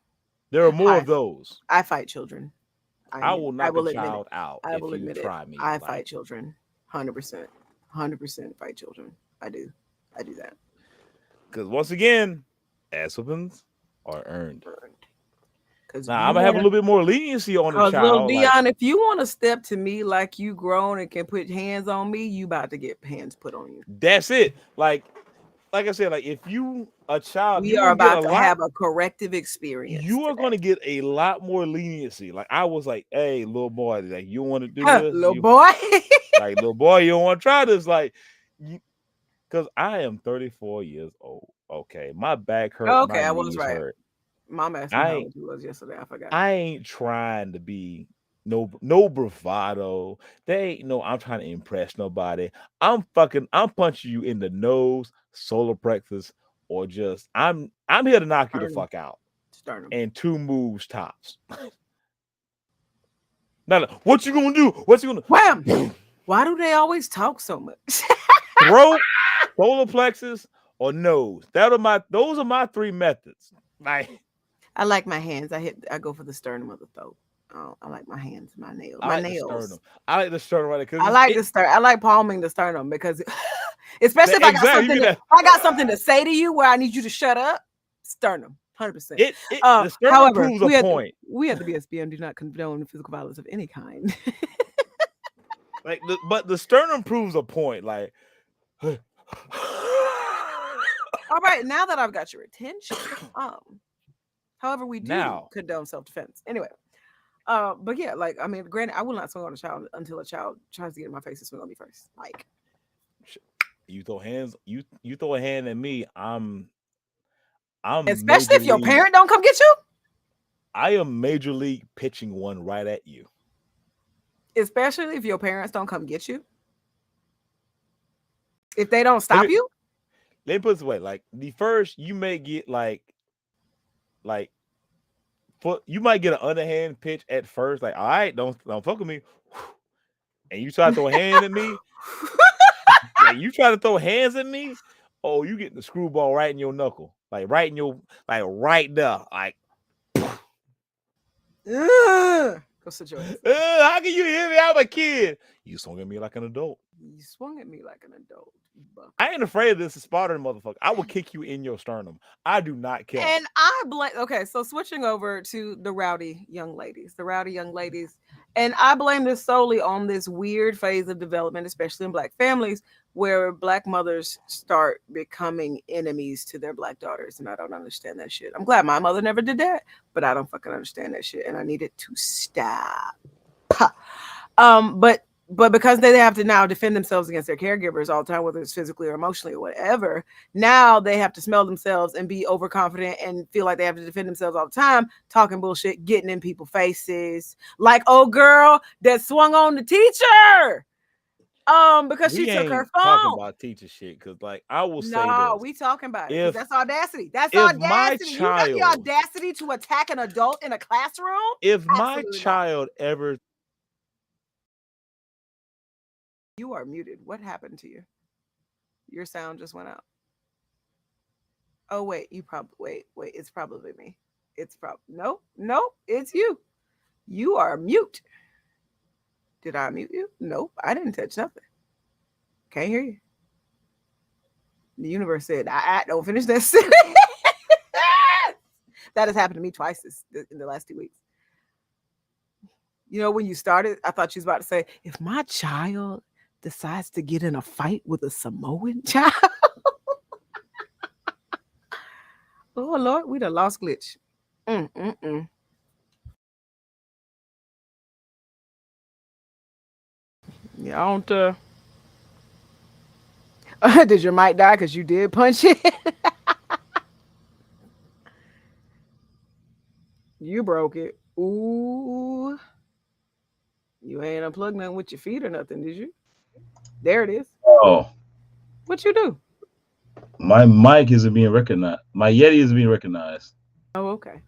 There are more of those. I fight children. I will knock a admit it. child out I if will you admit it. try me. I fight children. 100%. 100% fight children. I do that. Because once again, ass whoopings are earned. Now I'm you gonna have a wanna- little bit more leniency on the Cause little child. Dion, if you want to step to me like you grown and can put hands on me, you about to get hands put on you. That's it. Like I said, like if you a child, We you are will get about a to lot. have a corrective experience. You are today. going to get a lot more leniency. Like I was like, hey, little boy, like you want to do this, little boy. like little boy, you don't want to try this, like, because I am 34 years old. Okay, my back hurt. Okay, my I was knees right. hurt. Mom asked me how old you was yesterday. I forgot. I ain't trying to be no bravado. They ain't no. I'm trying to impress nobody. I'm punching you in the nose, solar plexus, or just I'm here to knock you the fuck out. Sternum. And 2 moves tops. No, what you gonna do? What you gonna wham? Why do they always talk so much? Throat, solar plexus, or nose? Those are my 3 methods. Like I like my hands. I go for the sternum of the throat. Oh, I like my hands, my nails. I like the sternum. I like the sternum right because I like the sternum. I like palming the sternum because, especially if I got something to say to you where I need you to shut up. Sternum, 100%. The sternum however, proves a point. We at the BSBM do not condone physical violence of any kind. But the sternum proves a point. Like, all right, now that I've got your attention, however, we do condone self-defense. Anyway, but yeah, like I mean, granted, I will not swing on a child until a child tries to get in my face and swing on me first. Like, you throw hands, you throw a hand at me, I'm especially if your parent don't come get you. I am major league pitching one right at you. Especially if your parents don't come get you. If they don't stop you. Let me put it this way: like the first, you may get like you might get an underhand pitch at first, like, all right, don't fuck with me. And you try to throw a hand at me. Like, you try to throw hands at me, oh, you getting the screwball right in your knuckle. Like right in your right there. Like go sit your ass. How can you hear me? I'm a kid. You swung at me like an adult. You swung at me like an adult. I ain't afraid of this Spartan motherfucker. I will kick you in your sternum. I do not care. And I blame. Okay, so switching over to the rowdy young ladies, and I blame this solely on this weird phase of development, especially in Black families, where Black mothers start becoming enemies to their Black daughters, and I don't understand that shit. I'm glad my mother never did that, but I don't fucking understand that shit, and I need it to stop. But because they have to now defend themselves against their caregivers all the time, whether it's physically or emotionally or whatever, now they have to smell themselves and be overconfident and feel like they have to defend themselves all the time, talking bullshit, getting in people's faces. Like, oh girl that swung on the teacher. Because she took her phone. Talking about teacher shit, because like I will say no, this. we talking about it. That's audacity. That's if audacity. My You child, got the audacity to attack an adult in a classroom? If my child ever. You are muted. What happened to you? Your sound just went out. Oh wait, you probably wait. It's probably me. It's probably no, it's you. You are mute. Did I mute you? Nope, I didn't touch nothing. Can't hear you. The universe said, "I don't finish that sentence." That has happened to me twice in the last 2 weeks. You know, when you started, I thought you was about to say, "If my child decides to get in a fight with a Samoan child." Oh Lord, we done lost glitch. Yeah, I don't. Did your mic die because you did punch it? You broke it. Ooh. You ain't unplugged nothing with your feet or nothing, did you? There it is. Oh, What you do? my mic isn't being recognized. My Yeti isn't being recognized. Oh, okay.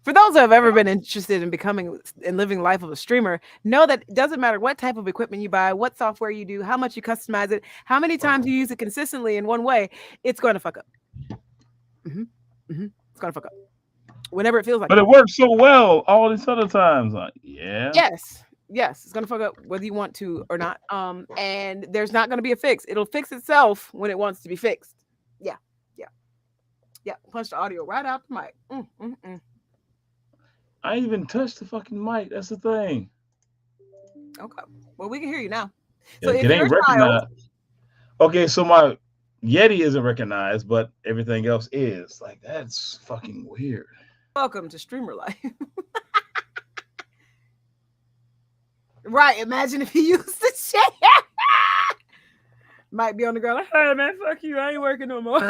For those who have ever been interested in becoming and living life of a streamer, know that it doesn't matter what type of equipment you buy, what software you do, how much you customize it, how many times you use it consistently in one way, it's going to fuck up. It's going to fuck up. Whenever it feels like But it works so well all these other times. Like, yeah. Yes, it's gonna fuck up whether you want to or not. And there's not gonna be a fix. It'll fix itself when it wants to be fixed. Yeah. Punch the audio right out the mic. I ain't even touched the fucking mic. That's the thing. Okay. Well, we can hear you now. So if it ain't your recognized. child, Okay, so my Yeti isn't recognized, but everything else is. Like, that's fucking weird. welcome to streamer life. Right. Imagine if he used the shit. Might be on the ground like, hey man, fuck you. I ain't working no more.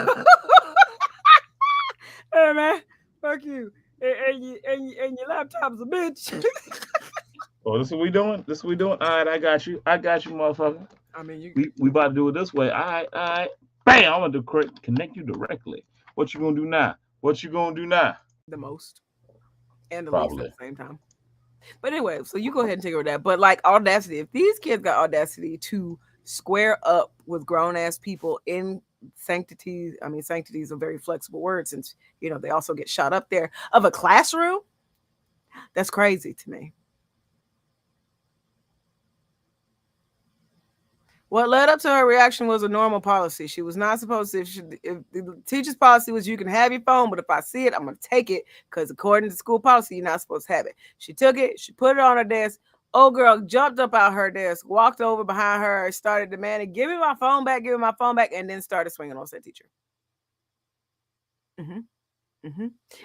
Hey man, fuck you. And your laptop's a bitch. Oh, this is what we doing? This is what we doing? All right, I got you, motherfucker. I mean, we about to do it this way. All right. Bam! I'm gonna connect you directly. What you gonna do now? The most and the Probably. least at the same time. But anyway, so you go ahead and take over that. But like Audacity, if these kids got Audacity to square up with grown ass people in sanctity, I mean, sanctity is a very flexible word since, they also get shot up there of a classroom. That's crazy to me. What led up to her reaction was a normal policy. She was not supposed to. If the teacher's policy was you can have your phone, but if I see it, I'm going to take it because according to school policy, you're not supposed to have it. She took it. She put it on her desk. Old girl jumped up out her desk, walked over behind her, started demanding, give me my phone back, and then started swinging on said teacher. And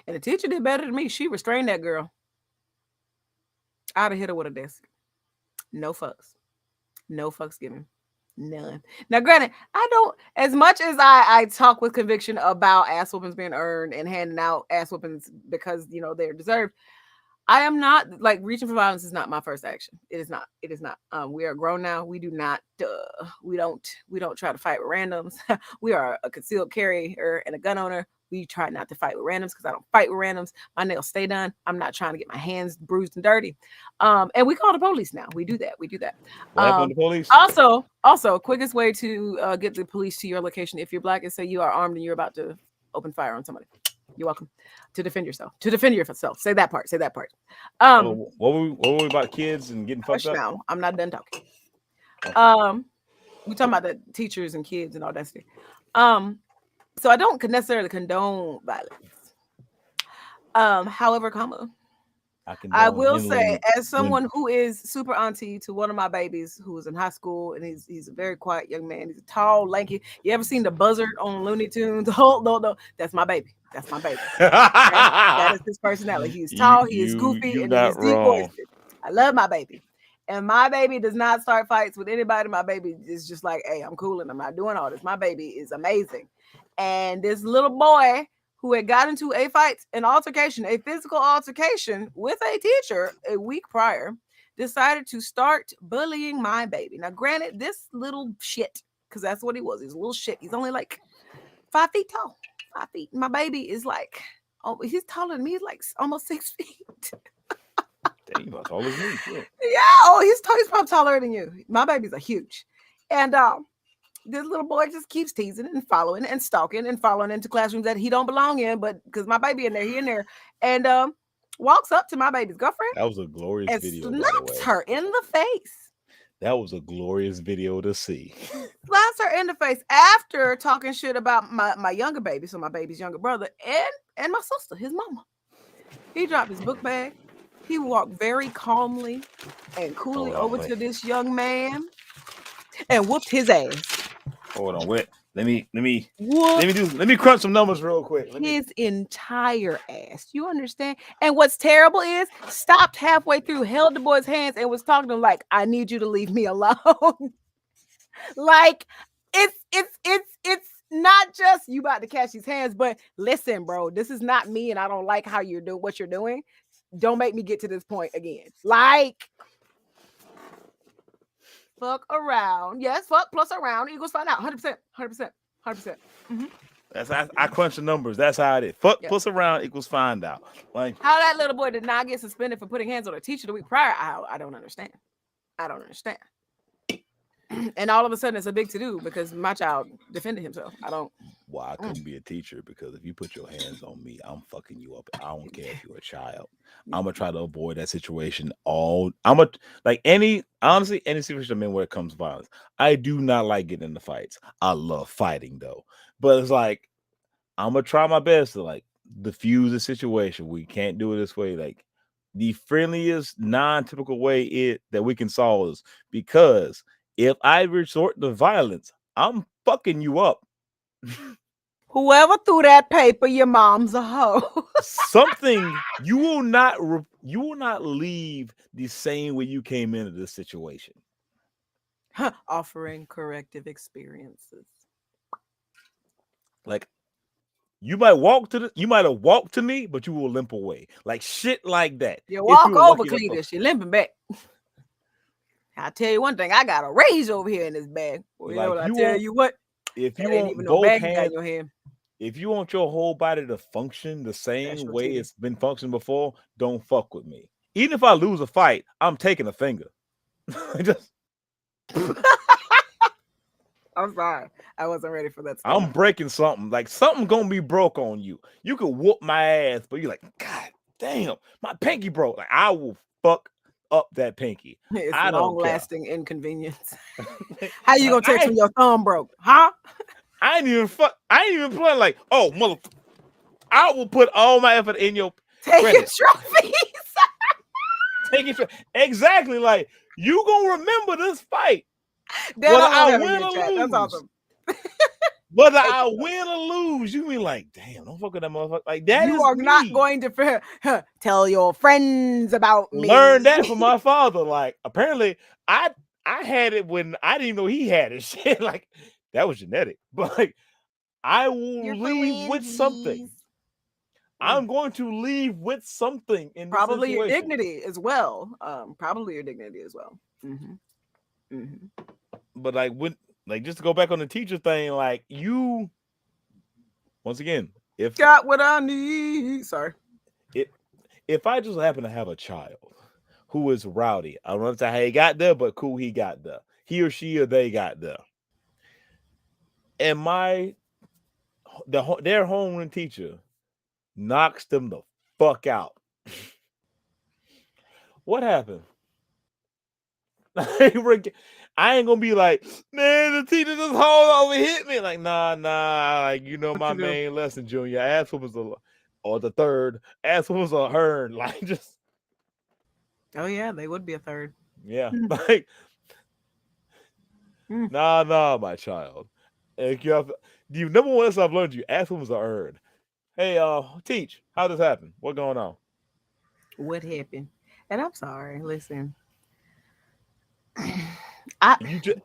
the teacher did better than me. She restrained that girl. I'd have hit her with a desk. No fucks. No fucks given. None. Now, granted, I don't, as much as I talk with conviction about ass whoopings being earned and handing out ass whoopings because, they're deserved, I am not, like, reaching for violence is not my first action. It is not. We are grown now. We do not, we don't try to fight with randoms. We are a concealed carrier and a gun owner. We try not to fight with randoms because I don't fight with randoms. My nails stay done. I'm not trying to get my hands bruised and dirty. And we call the police now. We do that. What happened to the police? Also, quickest way to get the police to your location if you're black and say you are armed and you're about to open fire on somebody. You're welcome. To defend yourself. Say that part. What were we about kids and getting fucked up? Now, I'm not done talking. Okay. We're talking about the teachers and kids and all that stuff. So I don't necessarily condone violence. However, I will say, as someone who is super auntie to one of my babies who is in high school, and he's a very quiet young man. He's tall, lanky. You ever seen the buzzard on Looney Tunes? Oh, no, that's my baby. Okay? That is his personality. He's tall, he is goofy, and he's deep voiced. I love my baby. And my baby does not start fights with anybody. My baby is just like, hey, I'm cool and I'm not doing all this. My baby is amazing. And this little boy who had got into a physical altercation with a teacher a week prior, decided to start bullying my baby. Now, granted, this little shit, because that's what he was. He's a little shit. He's only like 5 feet tall. 5 feet. My baby is like, he's taller than me. He's like almost 6 feet. Damn, you taller than me. Shit. Yeah. He's probably taller than you. My babies are huge. And this little boy just keeps teasing and following and stalking and following into classrooms that he don't belong in, but because my baby he in there, and walks up to my baby's girlfriend. That was a glorious video. Slaps her in the face. That was a glorious video to see. Slaps her in the face after talking shit about my younger baby, so my baby's younger brother, and my sister, his mama. He dropped his book bag. He walked very calmly and coolly over to this young man and whooped his ass. Hold on, wait. Let me crunch some numbers real quick. His entire ass. You understand? And what's terrible is stopped halfway through, held the boy's hands, and was talking to him like, I need you to leave me alone. Like, it's not just you about to catch these hands, but listen, bro, this is not me, and I don't like how you're doing what you're doing. Don't make me get to this point again. Like, fuck around. Yes, fuck plus around equals find out. 100%, 100%, 100%. That's I crunch the numbers. That's how it is. Fuck plus around equals find out. Like how that little boy did not get suspended for putting hands on a teacher the week prior. I don't understand. I don't understand. And all of a sudden it's a big to do because my child defended himself. I don't. Well, I couldn't be a teacher because if you put your hands on me, I'm fucking you up. I don't care if you're a child. I'm gonna try to avoid that situation. Honestly, any situation I'm in where it comes to violence. I do not like getting into fights. I love fighting though, but it's like I'm gonna try my best to like diffuse the situation. We can't do it this way. Like the friendliest, non-typical way that we can solve this, because if I resort to violence, I'm fucking you up. Whoever threw that paper, your mom's a hoe. Something you will not leave the same way you came into this situation. Offering corrective experiences. Like you might have walked to me, but you will limp away. Like shit like that. You walk over, Cletus, you're limping back. I'll tell you one thing, I got a rage over here in this bag. Well, like I tell you what, if you want even both no bag hands, in your hand. If you want your whole body to function the same way it's been functioning before, don't fuck with me. Even if I lose a fight, I'm taking a finger. I'm sorry. I wasn't ready for that stuff. I'm breaking something. Like something gonna be broke on you. You could whoop my ass, but you're like, God damn, my pinky broke. Like I will fuck up that pinky. It's long-lasting inconvenience. How you gonna text when your thumb broke? Huh? I ain't even play like, oh mother. I will put all my effort in your taking trophies. Exactly. Like you gonna remember this fight. Whether I win or lose. That's awesome. Whether I win or lose, you mean like, damn, don't fuck with that motherfucker. Like that you are not going to tell your friends about me. Learn that from my father. Like apparently, I had it when I didn't know he had it. Shit, like that was genetic. But like, I will leave with something. I'm going to leave with something in probably your dignity as well. Probably your dignity as well. Mm-hmm. Mm-hmm. But like just to go back on the teacher thing, like you, once again, if got what I need. Sorry. If I just happen to have a child who is rowdy, I don't know how he got there, but cool, he got there. He or she or they got there. And their homeroom teacher knocks them the fuck out. What happened? I ain't gonna be like, man, the teacher just hauled over hit me. Like, nah, like my main lesson, Junior. Ass was or the third. Ass was a hern. Like just. Oh yeah, they would be a third. Yeah, like. Nah, my child. The number one lesson I've learned you, ass was a herd. Hey, teach, how this happen? What going on? What happened? And I'm sorry, listen.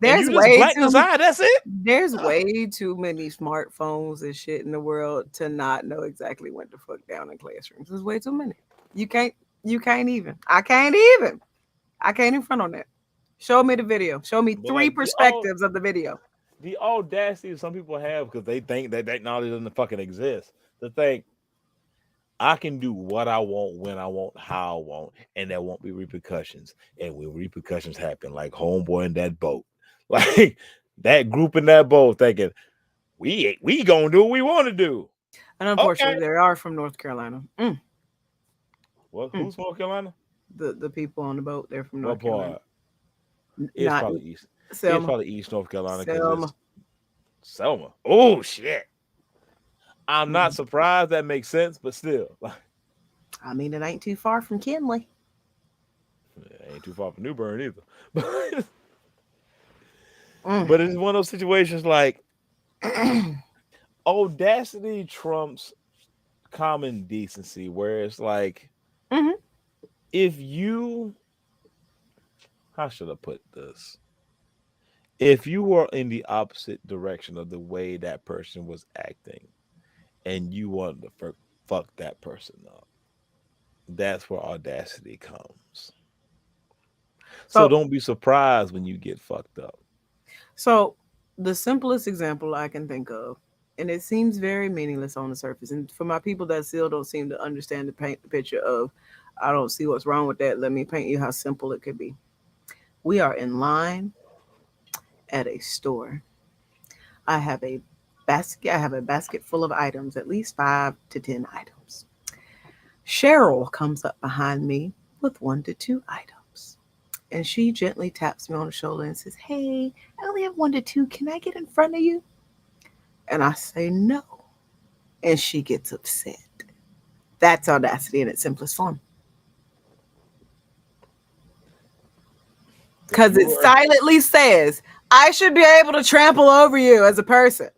There's way too many smartphones and shit in the world to not know exactly what the fuck down in classrooms. There's way too many. You can't even. I can't even front on that. Show me the video. Show me three perspectives of the video. The audacity some people have because they think that technology doesn't fucking exist. To think I can do what I want, when I want, how I want, and there won't be repercussions. And when repercussions happen, like homeboy in that boat, like that group in that boat thinking, we gonna do what we want to do. And unfortunately, they are from North Carolina. Well, who's North Carolina? The people on the boat, they're from North Carolina. It's probably East. Selma. It's probably East North Carolina. Selma. Oh shit. I'm not surprised that makes sense, but still. I mean, it ain't too far from Kinley. It ain't too far from New Bern either. But it's one of those situations like audacity trumps common decency, where it's like, if you, how should I put this? If you were in the opposite direction of the way that person was acting, and you wanted to fuck that person up, that's where audacity comes. So So, don't be surprised when you get fucked up. so the simplest example I can think of, and it seems very meaningless on the surface, and for my people that still don't seem to understand the paint the picture of, I don't see what's wrong with that. Let me paint you how simple it could be. We are in line at a store. I have a basket. I have a basket full of items, at least 5 to 10 items. Cheryl comes up behind me with 1 to 2 items. And she gently taps me on the shoulder and says, "Hey, I only have 1 to 2. Can I get in front of you?" And I say, "No." And she gets upset. That's audacity in its simplest form. Because it silently says, I should be able to trample over you as a person.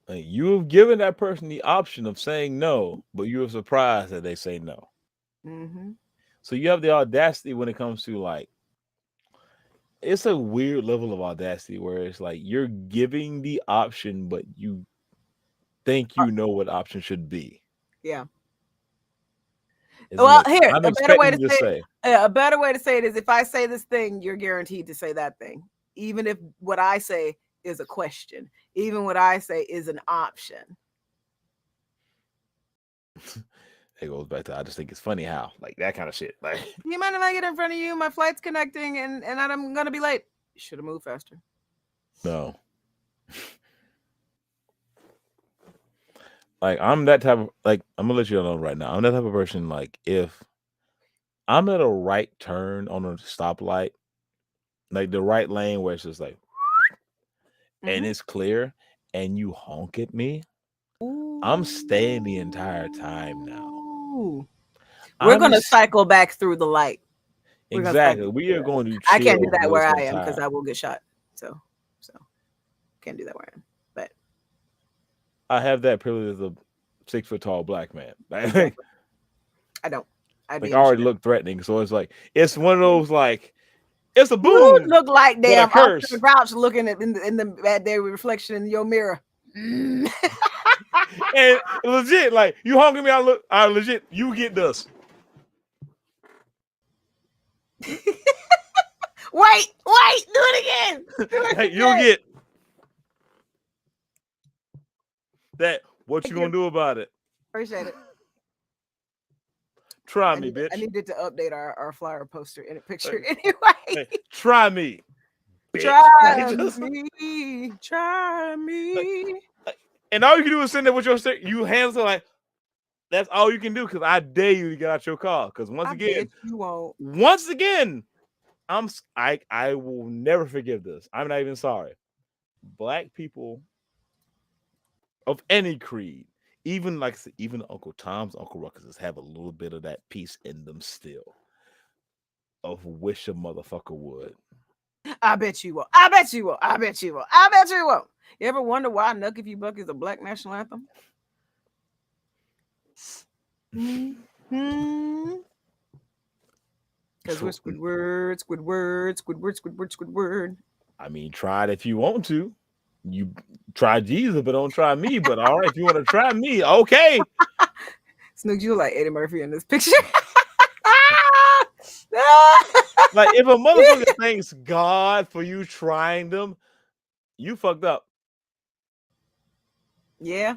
You have given that person the option of saying no, but you were surprised that they say no. Mm-hmm. So you have the audacity when it comes to like, it's a weird level of audacity where it's like you're giving the option, but you think you know what option should be. Yeah. Isn't Well, it? here, I'm a better way expecting to you to say say. a better way to say it is if I say this thing, you're guaranteed to say that thing. Even if what I say is a question, even what I say is an option. It goes back to I just think it's funny how like that kind of shit. Like, Do you mind if I get in front of you? My flight's connecting and I'm gonna be late. Should have moved faster. no. Like I'm that type of like I'm gonna let you know right now. I'm that type of person. Like if I'm at a right turn on a stoplight, like the right lane where it's just like and it's clear, and you honk at me, I'm staying the entire time now. Ooh. We're I'm gonna cycle back through the light. We're gonna exactly. cycle. We are going to I can't do chill that for where this I whole am because time. I will get shot. So can't do that where I am. But I have that privilege as a 6 foot tall black man. exactly. I don't. I'd Like be I in already shit. look threatening, so it's like it's one of those like it's a You boom, look like but a damn Oscar the curse. Grouch looking at in the bad day reflection in your mirror. Mm. And legit, like you honking me, I legit, you get this. Wait, do it again. Do it Hey, you'll again. get that. What you Thank gonna you. do about it? Appreciate it. Try I me, I bitch. needed to update our flyer poster in a picture Hey, anyway. hey, try me, bitch. Like Try just me. Try like, me. and all you can do is send it with your you hands are like that's all you can do because I dare you to get out your car. Because I bet you won't. once again, I will never forgive this. I'm not even sorry. Black people of any creed, even like even Uncle Tom's Uncle Ruckus have a little bit of that peace in them still. Of wish a motherfucker would. I bet you won't. I bet you won't. I bet you won't. I bet you won't. You ever wonder why Nuck If You Buck is a black national anthem? Mm-hmm. Because we're Squidward, Squidward, Squidward, Squidward, Squidward. I mean, try it if you want to. You try Jesus, but don't try me. But all right, if you want to try me, okay. Snook, you look like Eddie Murphy in this picture. Like if a motherfucker thanks God for you trying them, you fucked up. Yeah.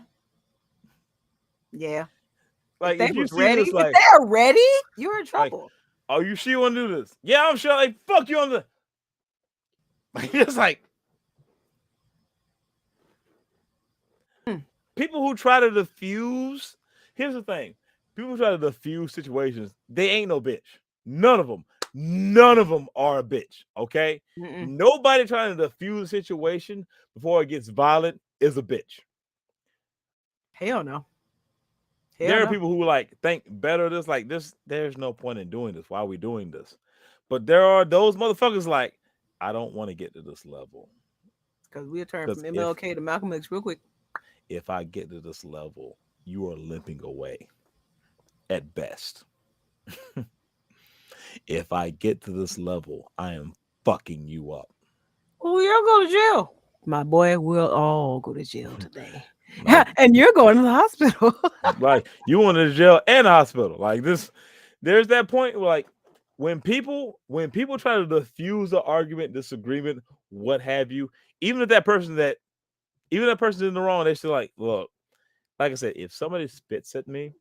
Yeah. Like If if they you was see ready, this, if like, they're ready, you're in like, trouble. oh, you sure you want to do this? Yeah, I'm sure. Like, fuck you on the. Like, it's like people who try to diffuse. Here's the thing: people who try to diffuse situations, they ain't no bitch. None of them. None of them are a bitch. Okay. Mm-mm. Nobody trying to diffuse a situation before it gets violent is a bitch. Hell no. Hell There are no. people who like think better of this. Like this, there's no point in doing this. Why are we doing this? But there are those motherfuckers like, I don't want to get to this level. Because we'll turn from Because MLK to Malcolm X real quick. if I get to this level, you are limping away at best. If I get to this level, I am fucking you up. Oh, you'll go to jail. My boy, we'll all go to jail today. Like, And you're going to the hospital. like you went to jail and hospital. Like this, there's that point where like when people try to diffuse the argument, disagreement, what have you, even if that person's in the wrong, they're still like, look, like I said, if somebody spits at me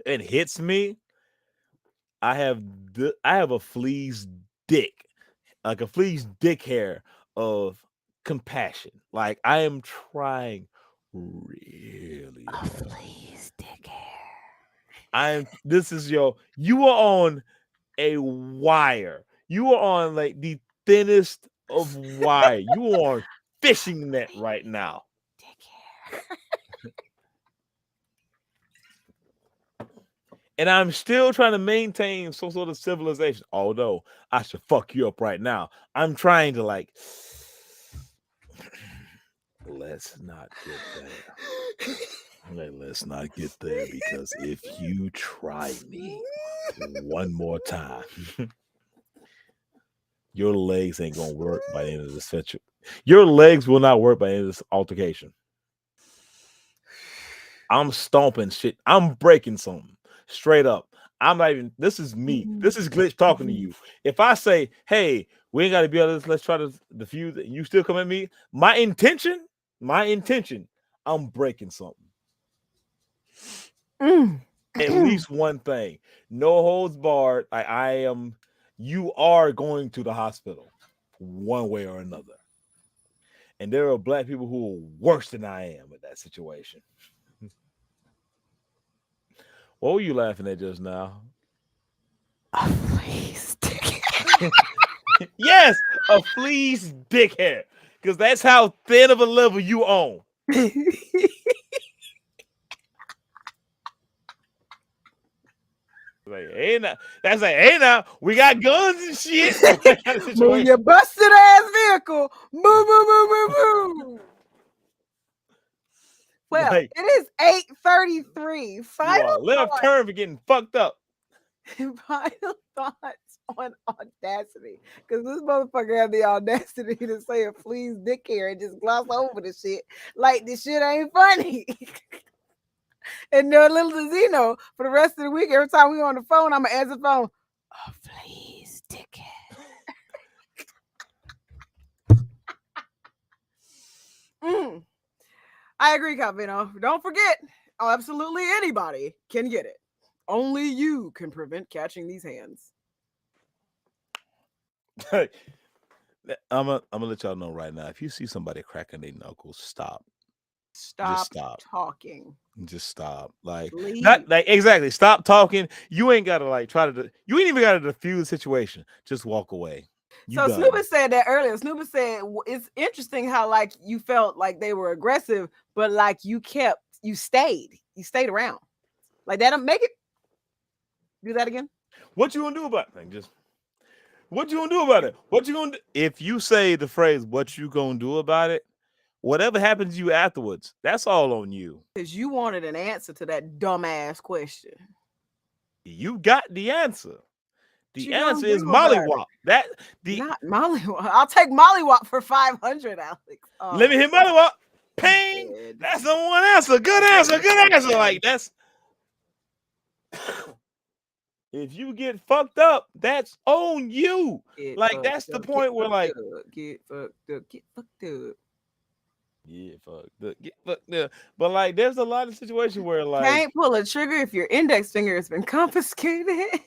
and hits me, I have a flea's dick, like a flea's dick hair of compassion. Like I am trying really A hard. flea's dick hair. You are on a wire. You are on like the thinnest of wire. You are on fishing net right now. Dick hair. And I'm still trying to maintain some sort of civilization. Although I should fuck you up right now. I'm trying to like let's not get there. Let's not get there because if you try me one more time, your legs ain't gonna work by the end of this session. Your legs will not work by the end of this altercation. I'm stomping shit. I'm breaking something straight up. I'm not even. This is me. This is Glitch talking to you. If I say, "Hey, we ain't got to be on this. Let's try to diffuse it," and you still come at me, my intention, I'm breaking something. At least one thing. No holds barred. You are going to the hospital one way or another. And there are black people who are worse than I am in that situation. What were you laughing at just now? A flea's dick hair. Yes, a flea's dick hair. Because that's how thin of a level you own. Like, hey now, that's like, hey now, we got guns and shit. Move your busted ass vehicle. Move, move, move, move, move. Well, Like, it is 8:33. Final left turn for getting fucked up. Final thoughts on Audacity. Because this motherfucker had the audacity to say a flea's dick hair and just gloss over the shit. Like this shit ain't funny. And little does he know, for the rest of the week, every time we on the phone, I'm gonna answer the phone. A flea's dick hair. I agree, Calvino. Don't forget, absolutely anybody can get it. Only you can prevent catching these hands. I'm gonna let y'all know right now. If you see somebody cracking their knuckles, stop. Stop talking. Just stop. Like Leave. not like exactly. Stop talking. You ain't gotta like try to. You ain't even gotta diffuse the situation. Just walk away. So Snoopy said that earlier. Snoopy said it's interesting how like you felt like they were aggressive, but like you stayed around. Like that'll make it. Do that again. What you gonna do about it? Just what you gonna do about it? What you gonna do? If you say the phrase "What you gonna do about it," whatever happens to you afterwards, that's all on you. Because you wanted an answer to that dumbass question. You got the answer. The answer is Mollywop. Not Mollywop. I'll take Mollywop for 500, Alex. Oh, let me hit Mollywop. Ping. That's the one answer. Good answer. Good answer. Like that's. If you get fucked up, that's on you. Like that's the point where like get fucked up. Yeah, get fucked up. But like there's a lot of situations where like can't pull a trigger if your index finger has been confiscated.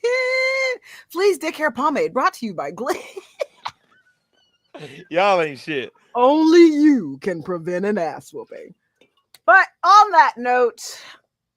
Flea's dick hair pomade brought to you by Glee. Y'all ain't shit. Only you can prevent an ass whooping. But on that note,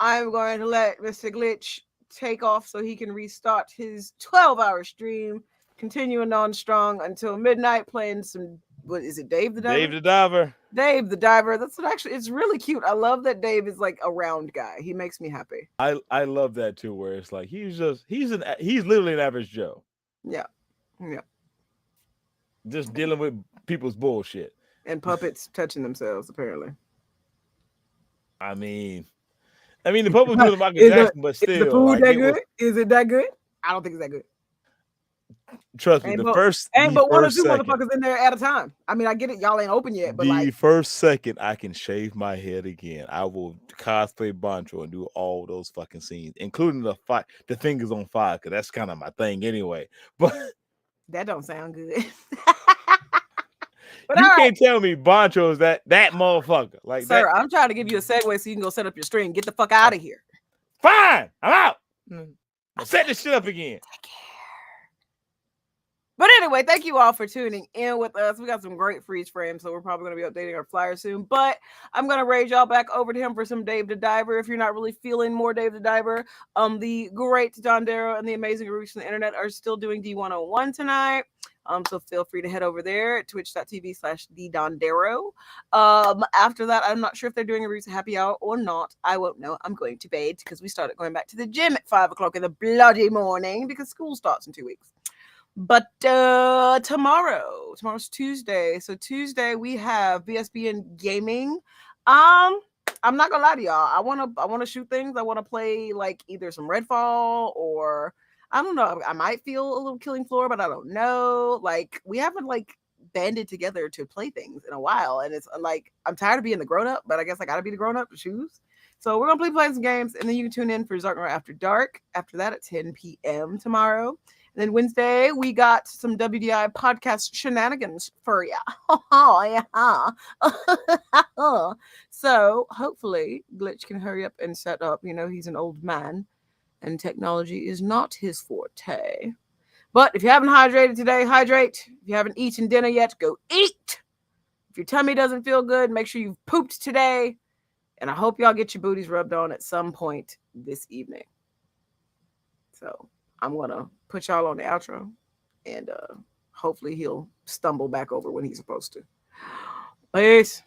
I'm going to let Mr. Glitch take off so he can restart his 12-hour stream, continuing on strong until midnight, playing some. What is it, Dave the Diver? Dave the Diver. Dave the Diver. That's what actually. It's really cute. I love that Dave is like a round guy. He makes me happy. I love that too. Where it's like he's literally an average Joe. Yeah. Just dealing with people's bullshit and puppets touching themselves. Apparently. I mean, the puppet doing Michael Jackson, but still. Is the food that good? Is it that good? I don't think it's that good. Trust me, but one or two second, motherfuckers in there at a time. I mean, I get it, y'all ain't open yet, but the first second I can shave my head again, I will cosplay Bancho and do all those fucking scenes, including the fingers on fire, because that's kind of my thing anyway. But that don't sound good. But you can't tell me Bancho is that motherfucker. Like, sir, that. I'm trying to give you a segue so you can go set up your stream. Get the fuck out of here. Fine, I'm out. I'll set this shit up again. Take care. But anyway, thank you all for tuning in with us. We got some great freeze frames, so we're probably going to be updating our flyer soon. But I'm going to raise y'all back over to him for some Dave the Diver. If you're not really feeling more Dave the Diver, the great Don Darrow and the amazing Roots on the internet are still doing D101 tonight. So feel free to head over there at twitch.tv/thedondarrow. After that, I'm not sure if they're doing a Roots happy hour or not. I won't know. I'm going to bed because we started going back to the gym at 5 o'clock in the bloody morning because school starts in 2 weeks. But tomorrow's Tuesday. So Tuesday we have BSBN Gaming. I'm not gonna lie to y'all. I wanna shoot things. I want to play like either some Redfall or I don't know. I might feel a little Killing Floor, but I don't know. Like we haven't like banded together to play things in a while, and it's like I'm tired of being the grown up, but I guess I gotta be the grown up to choose. So we're gonna play some games, and then you can tune in for Zarknor After Dark. After that at 10 p.m. tomorrow. And then Wednesday, we got some WDI podcast shenanigans for ya. Oh, yeah. So hopefully Glitch can hurry up and set up. You know, he's an old man and technology is not his forte. But if you haven't hydrated today, hydrate. If you haven't eaten dinner yet, go eat. If your tummy doesn't feel good, make sure you've pooped today. And I hope y'all get your booties rubbed on at some point this evening. So I'm going to put y'all on the outro, and hopefully he'll stumble back over when he's supposed to. Peace.